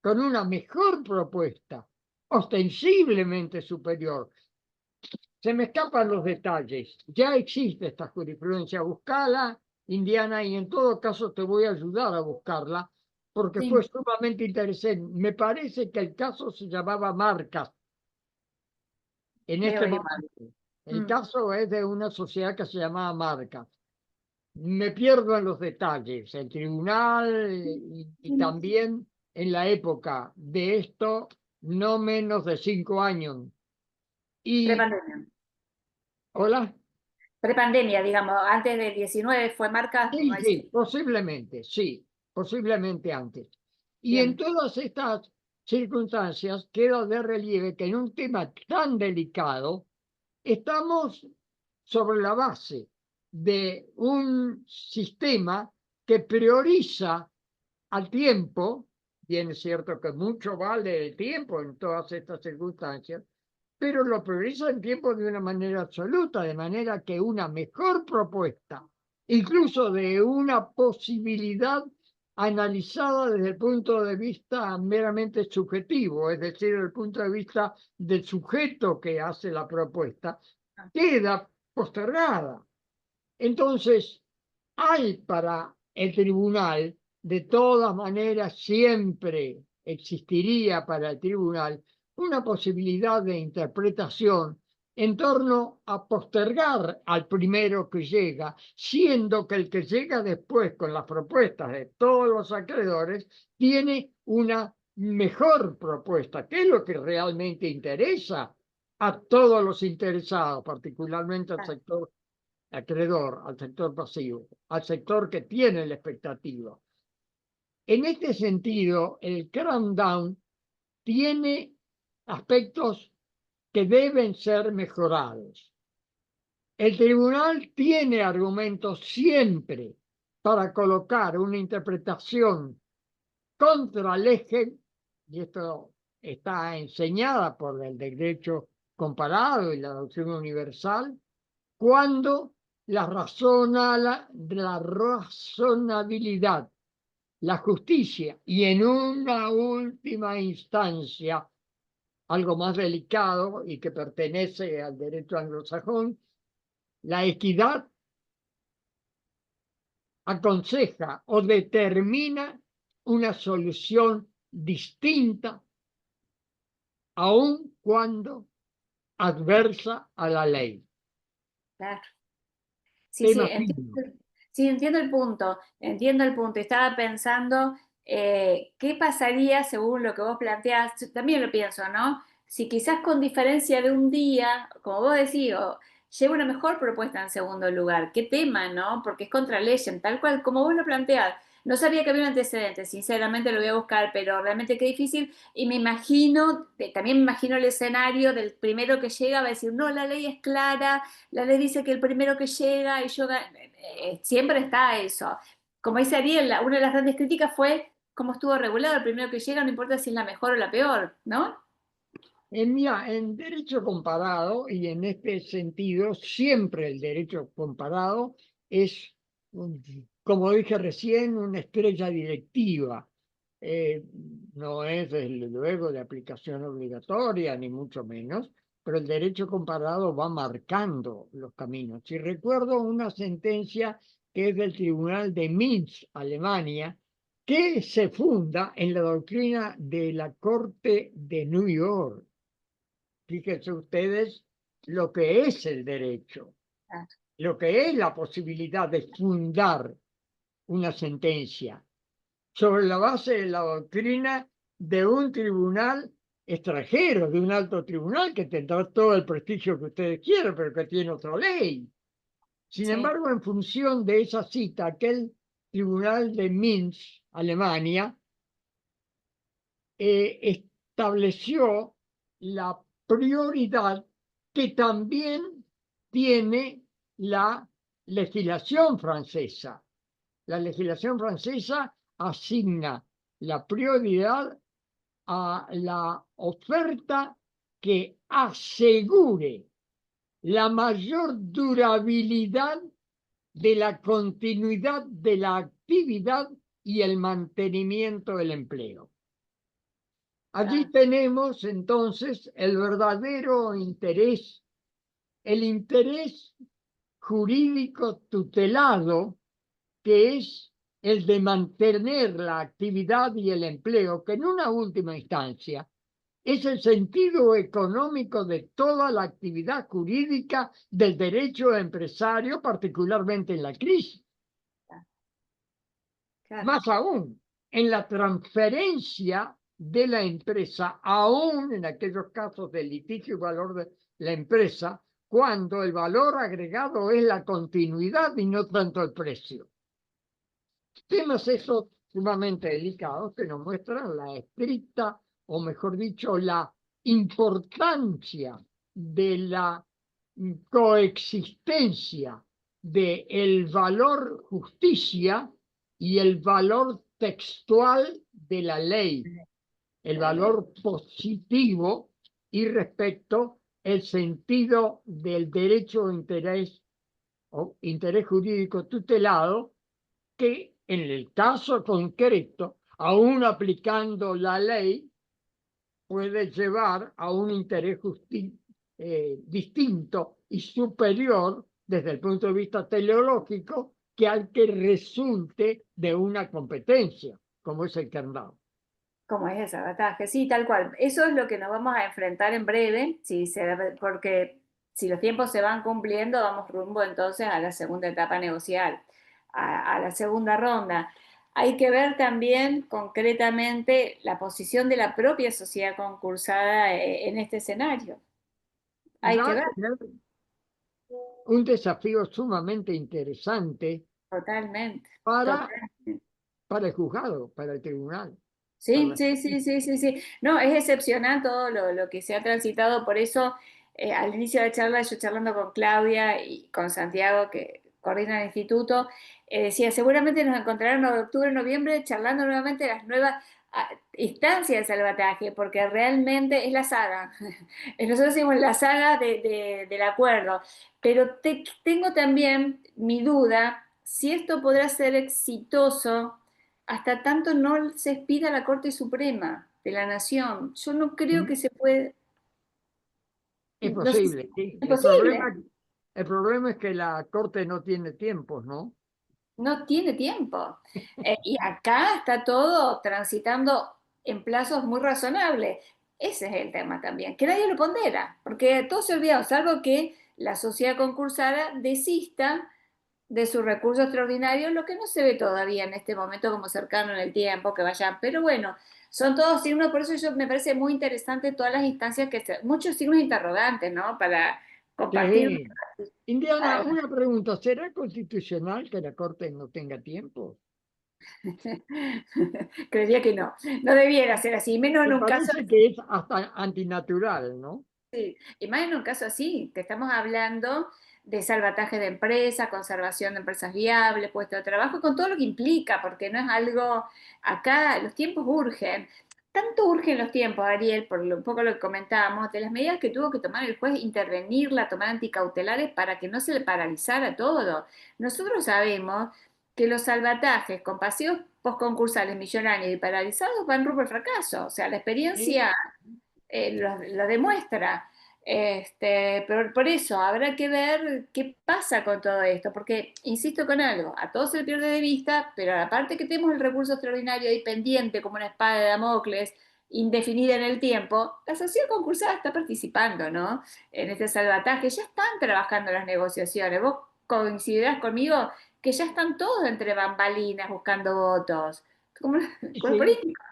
con una mejor propuesta, ostensiblemente superior. Se me escapan los detalles. Ya existe esta jurisprudencia. Buscala, Indiana, y en todo caso te voy a ayudar a buscarla, porque Sí. fue sumamente interesante. Me parece que el caso se llamaba Marcas. En Veo este ahí, momento. El Mm. caso es de una sociedad que se llamaba Marcas. Me pierdo en los detalles. El tribunal y también en la época de esto, no menos de 5 años. Y, Prepandemia. hola. Prepandemia, digamos, antes del 19 fue marca, no Sí, hay... sí, posiblemente antes. Y en Bien. todas estas circunstancias queda de relieve que en un tema tan delicado estamos sobre la base de un sistema que prioriza al tiempo. Bien es cierto que mucho vale el tiempo en todas estas circunstancias, pero lo prioriza en tiempo de una manera absoluta, de manera que una mejor propuesta, incluso de una posibilidad analizada desde el punto de vista meramente subjetivo, es decir, desde el punto de vista del sujeto que hace la propuesta, queda postergada. Entonces, hay para el tribunal, de todas maneras, siempre existiría para el tribunal una posibilidad de interpretación en torno a postergar al primero que llega, siendo que el que llega después con las propuestas de todos los acreedores tiene una mejor propuesta, que es lo que realmente interesa a todos los interesados, particularmente al sector acreedor, al sector pasivo, al sector que tiene la expectativa. En este sentido, el cram-down tiene aspectos que deben ser mejorados. El tribunal tiene argumentos siempre para colocar una interpretación contra el eje, y esto está enseñada por el derecho comparado y la doctrina universal, cuando la razonabilidad, la justicia y en una última instancia, algo más delicado y que pertenece al derecho anglosajón, la equidad aconseja o determina una solución distinta, aun cuando adversa a la ley. Claro. Sí, sí, Tema fino. sí, entiendo el punto, entiendo el punto. Estaba pensando qué pasaría según lo que vos planteás, yo también lo pienso, ¿no? Si quizás con diferencia de un día, como vos decís, lleva una mejor propuesta en segundo lugar. ¿Qué tema, no? Porque es contra Legend, tal cual, como vos lo planteás. No sabía que había un antecedente, sinceramente lo voy a buscar, pero realmente qué difícil. Y me imagino, también me imagino el escenario del primero que llega, va a decir, no, la ley es clara, la ley dice que el primero que llega y yo siempre está eso. Como dice Ariel, una de las grandes críticas fue cómo estuvo regulado. El primero que llega, no importa si es la mejor o la peor, ¿no? En derecho comparado, y en este sentido, siempre el derecho comparado es, como dije recién, una estrella directiva. No es, desde luego, de aplicación obligatoria, ni mucho menos, pero el derecho comparado va marcando los caminos. Y recuerdo una sentencia que es del Tribunal de Minsk, Alemania, que se funda en la doctrina de la Corte de New York. Fíjense ustedes lo que es el derecho, lo que es la posibilidad de fundar una sentencia sobre la base de la doctrina de un tribunal extranjero, de un alto tribunal que tendrá todo el prestigio que ustedes quieran, pero que tiene otra ley. Sin embargo, en función de esa cita, aquel tribunal de Minsk, Alemania, estableció la prioridad que también tiene la legislación francesa. La legislación francesa asigna la prioridad a la oferta que asegure la mayor durabilidad de la continuidad de la actividad y el mantenimiento del empleo. Allí tenemos entonces el verdadero interés, el interés jurídico tutelado, que es el de mantener la actividad y el empleo, que en una última instancia es el sentido económico de toda la actividad jurídica del derecho empresario, particularmente en la crisis. Claro. Más aún, en la transferencia de la empresa, aún en aquellos casos de litigio y valor de la empresa, cuando el valor agregado es la continuidad y no tanto el precio. Temas esos sumamente delicados que nos muestran la estricta, o mejor dicho, la importancia de la coexistencia del valor justicia y el valor textual de la ley, el valor positivo y respecto el sentido del derecho o interés jurídico tutelado, que en el caso concreto, aún aplicando la ley, puede llevar a un interés distinto y superior desde el punto de vista teleológico que al que resulte de una competencia, como es el candado. Como es el sabotaje, sí, tal cual. Eso es lo que nos vamos a enfrentar en breve, sí, porque si los tiempos se van cumpliendo, vamos rumbo entonces a la segunda etapa negocial, a la segunda ronda. Hay que ver también concretamente la posición de la propia sociedad concursada en este escenario. Hay Va que a ver tener un desafío sumamente interesante totalmente, para, totalmente. para el juzgado, para el tribunal, para Sí, la sí, sí, justicia. sí, sí, sí. No, es excepcional todo lo que se ha transitado, por eso al inicio de la charla, yo charlando con Claudia y con Santiago, que coordina el instituto, decía, seguramente nos encontrarán en octubre, noviembre, charlando nuevamente de las nuevas instancias de salvataje, porque realmente es la saga. Nosotros decimos la saga del acuerdo, pero tengo también mi duda si esto podrá ser exitoso hasta tanto no se expida la Corte Suprema de la Nación. Yo no creo que Mm, se puede, Es no sé si posible, sí. es posible, El problema es que la Corte no tiene tiempos, ¿no? no tiene tiempo. Y acá está todo transitando en plazos muy razonables. Ese es el tema también, que nadie lo pondera, porque todos se olvidan, salvo que la sociedad concursada desista de su recurso extraordinario, lo que no se ve todavía en este momento como cercano en el tiempo, que vayan, pero bueno, son todos signos, por eso yo me parece muy interesante todas las instancias muchos signos interrogantes, ¿no? Para compartir. Sí. Indiana, una pregunta, ¿será constitucional que la Corte no tenga tiempo? Creería que no, no debiera ser así, menos en Me un caso parece que es hasta antinatural, ¿no? así, y más en un caso así, que estamos hablando de salvataje de empresas, conservación de empresas viables, puestos de trabajo, con todo lo que implica, porque no es algo, acá los tiempos urgen. Tanto urgen los tiempos, Ariel, por un poco lo que comentábamos, de las medidas que tuvo que tomar el juez, intervenirla, tomar anticautelares para que no se le paralizara todo. Nosotros sabemos que los salvatajes con pasivos postconcursales millonarios y paralizados van rumbo al fracaso. O sea, la Sí. experiencia lo demuestra. Pero por eso habrá que ver qué pasa con todo esto, porque insisto con algo, a todos se le pierde de vista, pero a la parte que tenemos el recurso extraordinario ahí pendiente como una espada de Damocles, indefinida en el tiempo, la sociedad concursada está participando, ¿no? En este salvataje, ya están trabajando las negociaciones. Vos coincidirás conmigo que ya están todos entre bambalinas buscando votos, como, con los Sí. políticos,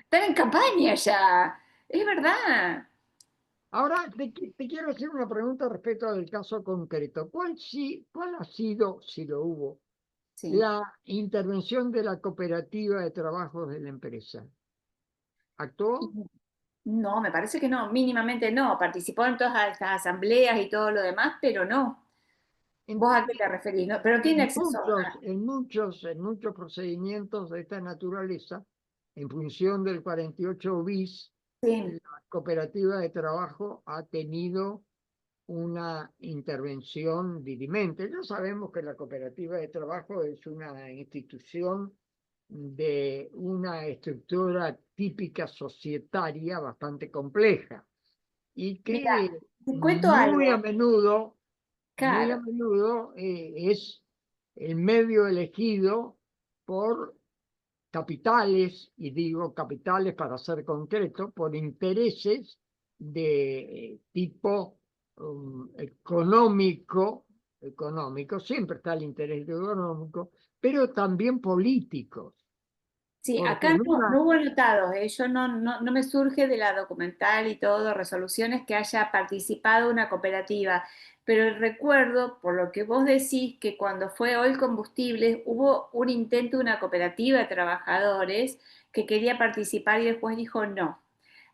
están en campaña ya, es verdad. Ahora te quiero hacer una pregunta respecto al caso concreto. ¿Cuál ha sido, si lo hubo, Sí. la intervención de la cooperativa de trabajos de la empresa? ¿Actuó? No, me parece que no, mínimamente no. Participó en todas estas asambleas y todo lo demás, pero no. En, ¿Vos a qué te referís? No, pero tiene acceso. en muchos procedimientos de esta naturaleza, en función del 48 bis, Sí, la cooperativa de trabajo ha tenido una intervención dirimente. Ya sabemos que la cooperativa de trabajo es una institución de una estructura típica societaria bastante compleja y mira, que te cuento muy a algo. menudo, muy a Claro, menudo es el medio elegido por capitales, y digo capitales para ser concreto, por intereses de tipo económico, siempre está el interés económico, pero también políticos, sí, porque acá en no, una, no hubo anotados, yo no me surge de la documental y todo, resoluciones que haya participado una cooperativa, pero recuerdo, por lo que vos decís, que cuando fue Oil Combustibles hubo un intento de una cooperativa de trabajadores que quería participar y después dijo no.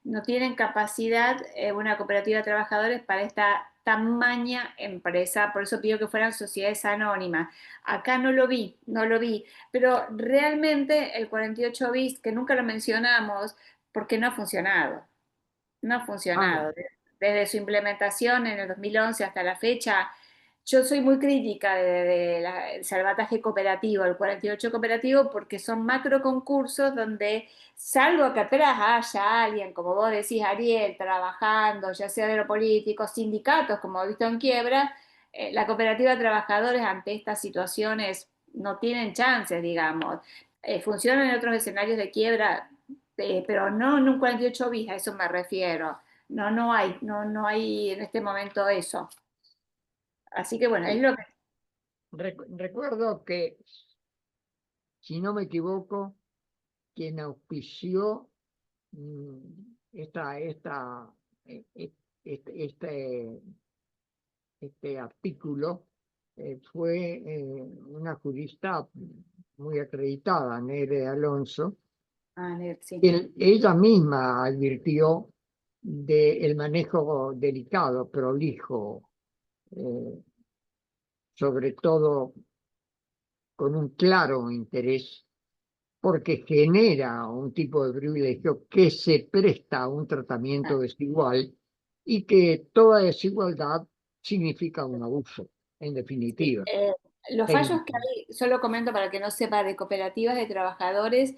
No tienen capacidad una cooperativa de trabajadores para esta tamaña empresa, por eso pido que fueran sociedades anónimas. Acá no lo vi, no lo vi, pero realmente el 48 bis, que nunca lo mencionamos, porque no ha funcionado, no ha ah, funcionado. Desde su implementación en el 2011 hasta la fecha, yo soy muy crítica del salvataje cooperativo, el 48 cooperativo, porque son macro concursos donde, salvo que atrás haya alguien, como vos decís, Ariel, trabajando, ya sea de lo político, sindicatos, como he visto en quiebra, la cooperativa de trabajadores ante estas situaciones no tienen chances, digamos. Funcionan en otros escenarios de quiebra, pero no en un 48 bis, a eso me refiero. No hay en este momento eso. Así que bueno, es Sí. lo que... Recuerdo que, si no me equivoco, quien auspició mm, e- e- este, este artículo fue una jurista muy acreditada, Nere Alonso. Ah, sí. Ella misma advirtió del manejo delicado, prolijo, eh, sobre todo con un claro interés, porque genera un tipo de privilegio que se presta a un tratamiento Ah, desigual y que toda desigualdad significa un abuso, en sí. definitiva. Los fallos que Técnico. hay, solo comento para que no sepa, de cooperativas de trabajadores,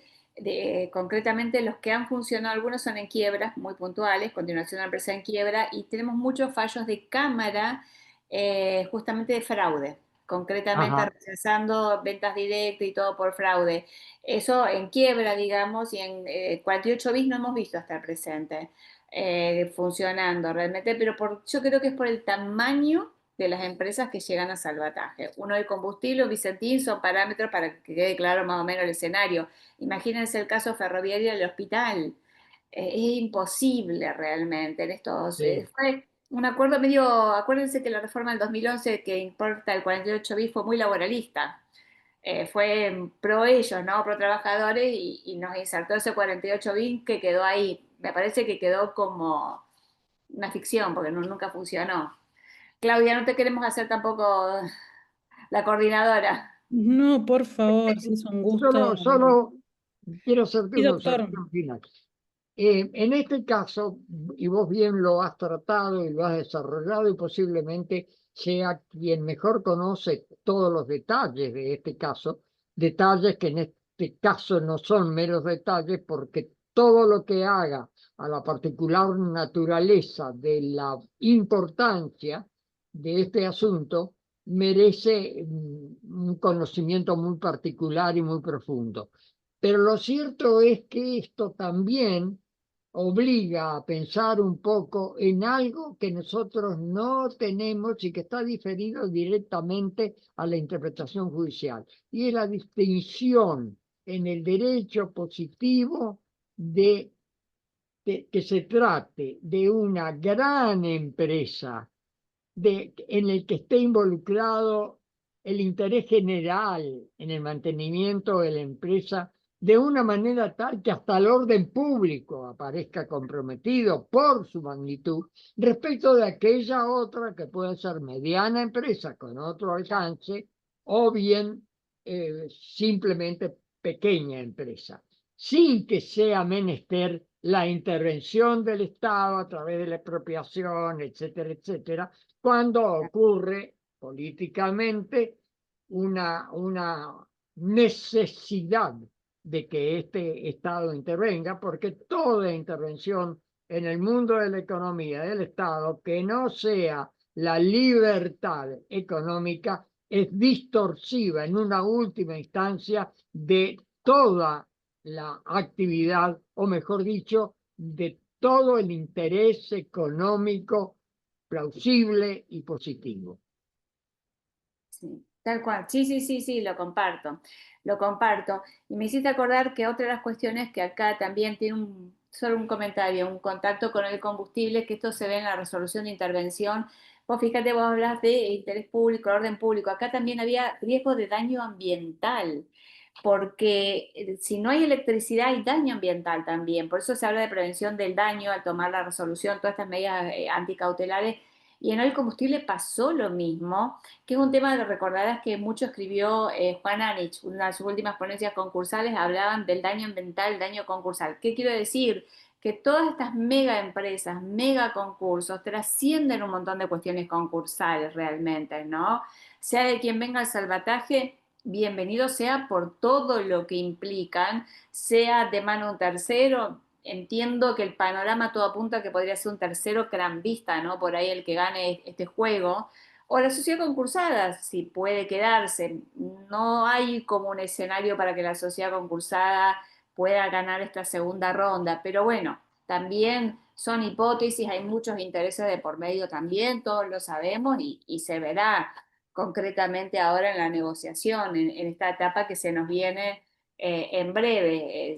concretamente los que han funcionado, algunos son en quiebras muy puntuales, continuación de la empresa en quiebra, y tenemos muchos fallos de cámara, justamente de fraude, concretamente Ajá, rechazando ventas directas y todo por fraude. Eso en quiebra, digamos, y en 48 bis no hemos visto hasta el presente funcionando realmente, pero yo creo que es por el tamaño de las empresas que llegan a salvataje. Uno, el combustible o Vicentín son parámetros para que quede claro más o menos el escenario. Imagínense el caso ferroviario del hospital. Es imposible realmente en estos... sí, fue un acuerdo medio... Acuérdense que la reforma del 2011 que importa el 48 bis fue muy laboralista. Fue pro ellos, ¿no? Pro trabajadores y nos insertó ese 48 bis que quedó ahí. Me parece que quedó como una ficción porque nunca funcionó. Claudia, no te queremos hacer tampoco la coordinadora. No, por favor, sí es un gusto. solo quiero hacerte Sí, una doctor. observación final. En este caso, y vos bien lo has tratado y lo has desarrollado, y posiblemente sea quien mejor conoce todos los detalles de este caso, detalles que en este caso no son meros detalles, porque todo lo que haga a la particular naturaleza de la importancia de este asunto merece un conocimiento muy particular y muy profundo. Pero lo cierto es que esto también obliga a pensar un poco en algo que nosotros no tenemos y que está diferido directamente a la interpretación judicial, y es la distinción en el derecho positivo de que se trate de una gran empresa en el que esté involucrado el interés general en el mantenimiento de la empresa de una manera tal que hasta el orden público aparezca comprometido por su magnitud respecto de aquella otra que puede ser mediana empresa con otro alcance o bien simplemente pequeña empresa, sin que sea menester la intervención del Estado a través de la expropiación, etcétera, etcétera, cuando ocurre políticamente una necesidad de que este Estado intervenga, porque toda intervención en el mundo de la economía del Estado que no sea la libertad económica es distorsiva en una última instancia de toda la actividad, o mejor dicho, de todo el interés económico plausible y positivo. Sí, tal cual. Sí, sí, sí, sí, lo comparto. Lo comparto. Y me hiciste acordar que otra de las cuestiones que acá también tiene solo un comentario, un contacto con el combustible, que esto se ve en la resolución de intervención. Vos fíjate, vos hablas de interés público, orden público. Acá también había riesgo de daño ambiental, porque si no hay electricidad hay daño ambiental también. Por eso se habla de prevención del daño al tomar la resolución, todas estas medidas anticautelares. Y en el combustible pasó lo mismo, que es un tema que recordarás que mucho escribió Juan Anich, una de sus últimas ponencias concursales, hablaban del daño ambiental, daño concursal. ¿Qué quiero decir? Que todas estas mega empresas, mega concursos, trascienden un montón de cuestiones concursales realmente, ¿no? Sea de quien venga al salvataje, bienvenido sea por todo lo que implican, sea de mano de un tercero. Entiendo que el panorama todo apunta a que podría ser un tercero crambista, ¿no? Por ahí el que gane este juego. O la sociedad concursada, si puede quedarse. No hay como un escenario para que la sociedad concursada pueda ganar esta segunda ronda, pero bueno, también son hipótesis, hay muchos intereses de por medio también, todos lo sabemos y se verá concretamente ahora en la negociación, en esta etapa que se nos viene en breve.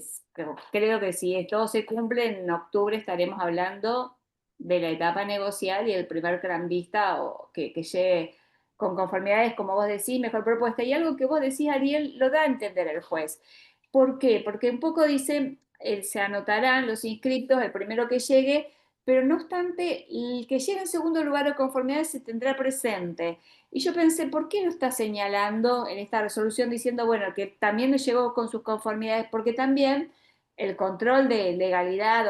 Creo que si todo se cumple, en octubre estaremos hablando de la etapa negocial y el primer cambista que llegue con conformidades, como vos decís, mejor propuesta. Y algo que vos decís, Ariel, lo da a entender el juez. ¿Por qué? Porque un poco dice, se anotarán los inscriptos, el primero que llegue, pero no obstante, el que llegue en segundo lugar o conformidades se tendrá presente. Y yo pensé, ¿por qué lo está señalando en esta resolución diciendo, bueno, que también llegó con sus conformidades? Porque también el control de legalidad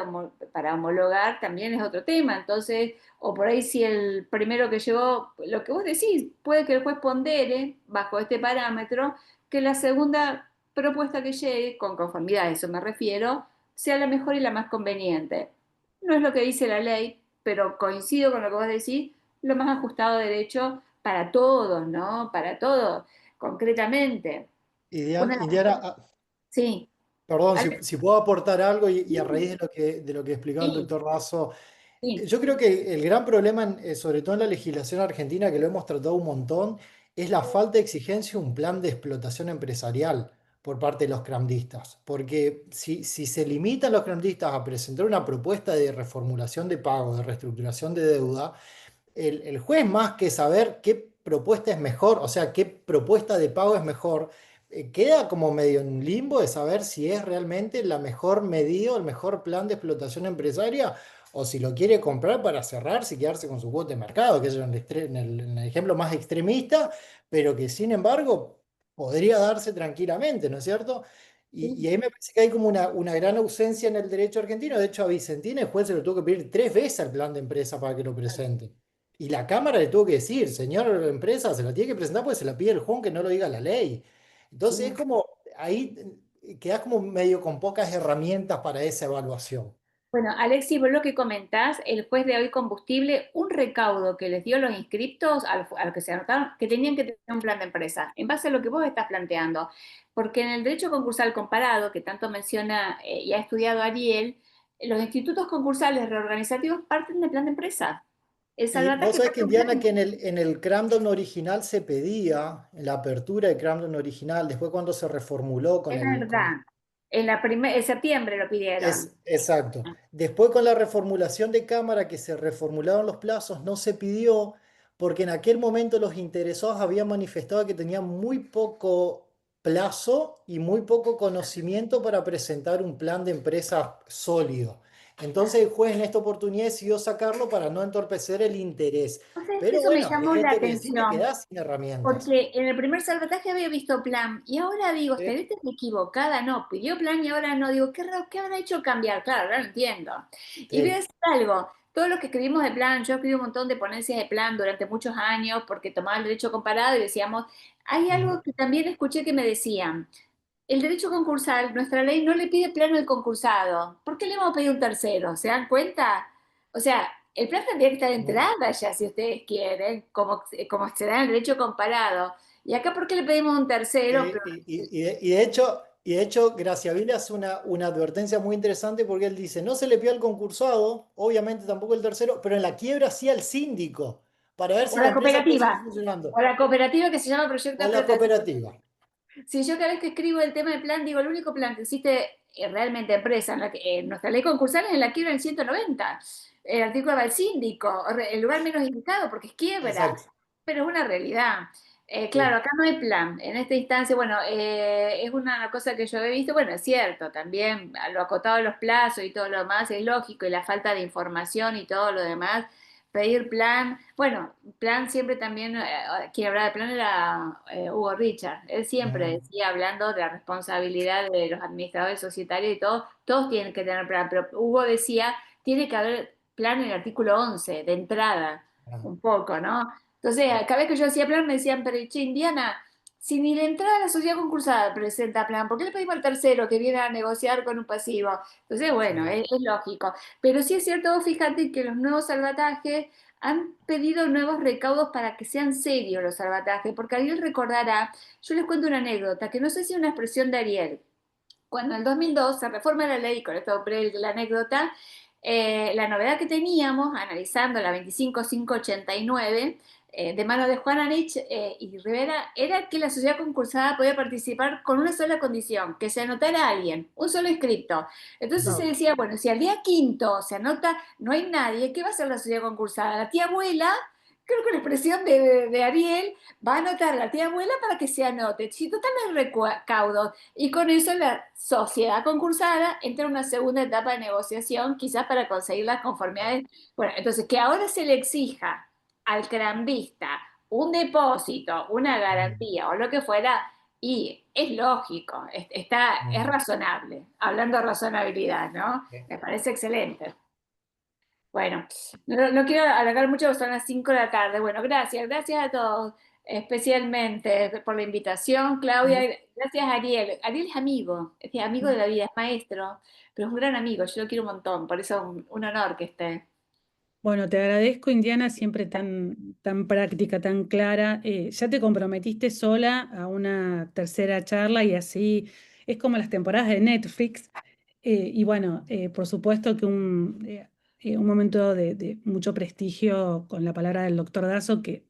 para homologar también es otro tema. Entonces, o por ahí si el primero que llegó, lo que vos decís, puede que el juez pondere bajo este parámetro que la segunda propuesta que llegue, con conformidad a eso me refiero, sea la mejor y la más conveniente. No es lo que dice la ley, pero coincido con lo que vos decís, lo más ajustado de derecho para todos, ¿no? Para todos, concretamente. Una Indiana, sí, perdón, al- si puedo aportar algo y a raíz sí, de lo que explicaba el sí, doctor Razo, sí, yo creo que el gran problema, sobre todo en la legislación argentina, que lo hemos tratado un montón, es la falta de exigencia de un plan de explotación empresarial por parte de los cramdistas. Porque si se limitan los cramdistas a presentar una propuesta de reformulación de pago, de reestructuración de deuda, el juez más que saber qué propuesta es mejor, o sea, qué propuesta de pago es mejor, queda como medio en limbo de saber si es realmente la mejor medida o el mejor plan de explotación empresaria o si lo quiere comprar para cerrarse y quedarse con su cuota de mercado, que es en el ejemplo más extremista, pero que sin embargo podría darse tranquilamente, ¿no es cierto? Y sí. ahí me parece que hay como una gran ausencia en el derecho argentino. De hecho, a Vicentín el juez se lo tuvo que pedir 3 veces al plan de empresa para que lo presente. Y la Cámara le tuvo que decir, señor empresa, se la tiene que presentar porque se la pide el juez que no lo diga la ley. Entonces es Sí. como, ahí quedás como medio con pocas herramientas para esa evaluación. Bueno, Alexis, vos lo que comentás, el juez de hoy combustible, un recaudo que les dio los inscriptos a los que se anotaron, que tenían que tener un plan de empresa, en base a lo que vos estás planteando. Porque en el derecho concursal comparado, que tanto menciona y ha estudiado Ariel, los institutos concursales reorganizativos parten del plan de empresa. El Y vos salvataje sabés que, parte de un plan Indiana, de que en el Cramdon original se pedía, en la apertura del Cramdon original, después cuando se reformuló es verdad. En septiembre lo pidieron. Es exacto. Después con la reformulación de Cámara, que se reformularon los plazos, no se pidió porque en aquel momento los interesados habían manifestado que tenían muy poco plazo y muy poco conocimiento para presentar un plan de empresa sólido. Entonces el juez en esta oportunidad decidió sacarlo para no entorpecer el interés. O sea, es que Pero eso me bueno, llamó la esto que sí te atención. quedás sin herramientas. Porque en el primer salvataje había visto plan y ahora digo, ¿Sí? estaré equivocada, no, pidió plan y ahora no, digo, qué raro, ¿qué habrá hecho cambiar? Claro, ahora lo entiendo. Y voy a Sí. decir algo, todos los que escribimos de plan, yo escribí un montón de ponencias de plan durante muchos años porque tomaba el derecho comparado y decíamos, hay Ujú. algo que también escuché que me decían, el derecho concursal, nuestra ley no le pide plano al concursado, ¿por qué le vamos a pedir un tercero? ¿Se dan cuenta? O sea, el plan tendría que estar de entrada ya, si ustedes quieren, como se da en el derecho comparado. Y acá, ¿por qué le pedimos un tercero? Sí, y de hecho, Graciaville hace una advertencia muy interesante porque él dice, no se le pidió al concursado, obviamente tampoco el tercero, pero en la quiebra sí al síndico, para ver O si a la la empresa puede seguir cooperativa, o funcionando. a la cooperativa que se llama proyecto O de la explotación. cooperativa. Si yo cada vez que escribo el tema del plan, digo, el único plan que existe realmente empresa, en nuestra ley concursal es en la quiebra en 190. El artículo va al síndico, el lugar menos indicado porque es quiebra, Exacto. pero es una realidad. Claro, Sí. acá no hay plan. En esta instancia, bueno, es una cosa que yo he visto, bueno, es cierto, también a lo acotado de los plazos y todo lo demás es lógico, y la falta de información y todo lo demás, pedir plan, bueno, plan siempre también, quien hablaba de plan era Hugo Richard, él siempre Ujú. decía, hablando de la responsabilidad de los administradores societarios y todo, todos tienen que tener plan, pero Hugo decía, tiene que haber plan en el artículo 11 de entrada, Ah, un poco, ¿no? Entonces, cada vez que yo hacía plan me decían, pero che, Indiana, si ni la entrada a la sociedad concursada presenta plan, ¿por qué le pedimos al tercero que viene a negociar con un pasivo? Entonces, bueno, sí. es lógico. Pero sí es cierto, vos fíjate que los nuevos salvatajes han pedido nuevos recaudos para que sean serios los salvatajes, porque Ariel recordará, yo les cuento una anécdota, que no sé si es una expresión de Ariel. Cuando en el 2002 se reforma la ley, con esto la anécdota, la novedad que teníamos, analizando la 25589, de mano de Juan Arich y Rivera, era que la sociedad concursada podía participar con una sola condición, que se anotara alguien, un solo inscripto. Entonces se Claro. decía, bueno, si al día quinto se anota, no hay nadie, ¿qué va a hacer la sociedad concursada? La tía abuela, creo que la expresión de Ariel, va a anotar a la tía abuela para que se anote. Si total no hay recaudos. Y con eso la sociedad concursada entra en una segunda etapa de negociación, quizás para conseguir las conformidades. Bueno, entonces que ahora se le exija al crambista un depósito, una garantía o lo que fuera, y es lógico, es razonable, hablando de razonabilidad, ¿no? Me parece excelente. Bueno, no quiero alargar mucho, porque son las 5 de la tarde. Bueno, gracias a todos, especialmente por la invitación, Claudia. Gracias, Ariel. Ariel es amigo, es amigo de la vida, es maestro, pero es un gran amigo, yo lo quiero un montón, por eso un honor que esté. Bueno, te agradezco, Indiana, siempre tan práctica, tan clara. Ya te comprometiste sola a una tercera charla y así es como las temporadas de Netflix. Y bueno, por supuesto que un momento de mucho prestigio con la palabra del doctor Dazo, que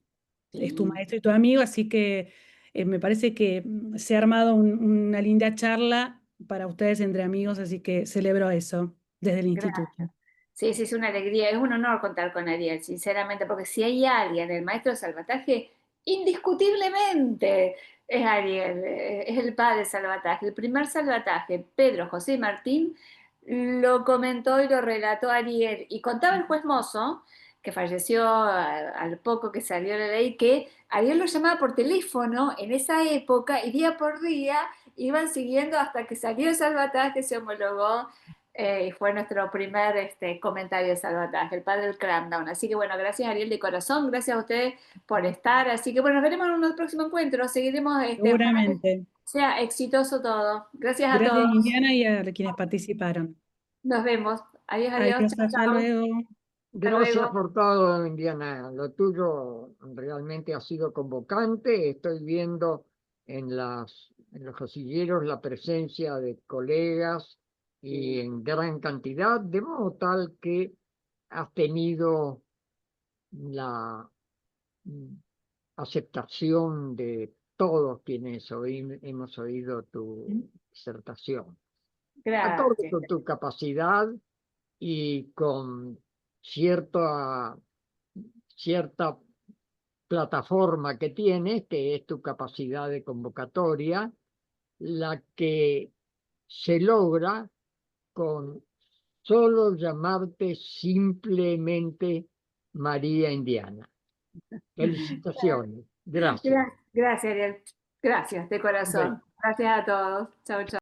es tu Sí, maestro y tu amigo, así que me parece que se ha armado una linda charla para ustedes entre amigos, así que celebro eso desde el instituto. sí, sí, es una alegría, es un honor contar con Ariel, sinceramente, porque si hay alguien, el maestro de salvataje, indiscutiblemente es Ariel, es el padre de salvataje. El primer salvataje, Pedro José Martín, lo comentó y lo relató Ariel. Y contaba el juez Mozo, que falleció al poco que salió la ley, que Ariel lo llamaba por teléfono en esa época y día por día iban siguiendo hasta que salió el salvataje, se homologó y fue nuestro primer comentario de salvataje, el padre del Cramdown. Así que bueno, gracias Ariel de corazón, gracias a ustedes por estar. Así que bueno, nos veremos en un próximo encuentro. Seguiremos, ojalá que Seguramente. sea exitoso todo. Gracias a Gracias, todos. Indiana, y a quienes participaron. Nos vemos. Adiós, adiós. Adiós, Chao, hasta chao. luego. Hasta Gracias luego. por todo, Indiana. Lo tuyo realmente ha sido convocante. Estoy viendo en los casilleros la presencia de colegas y en gran cantidad, de modo tal que has tenido la mm, aceptación de todos quienes hemos oído tu disertación. Acorde Gracias. con tu capacidad y con cierta, cierta plataforma que tienes, que es tu capacidad de convocatoria, la que se logra con solo llamarte simplemente María Indiana. Felicitaciones. Gracias. Gracias, Ariel. Gracias, de Ok. corazón. Gracias a todos. Chao, chao.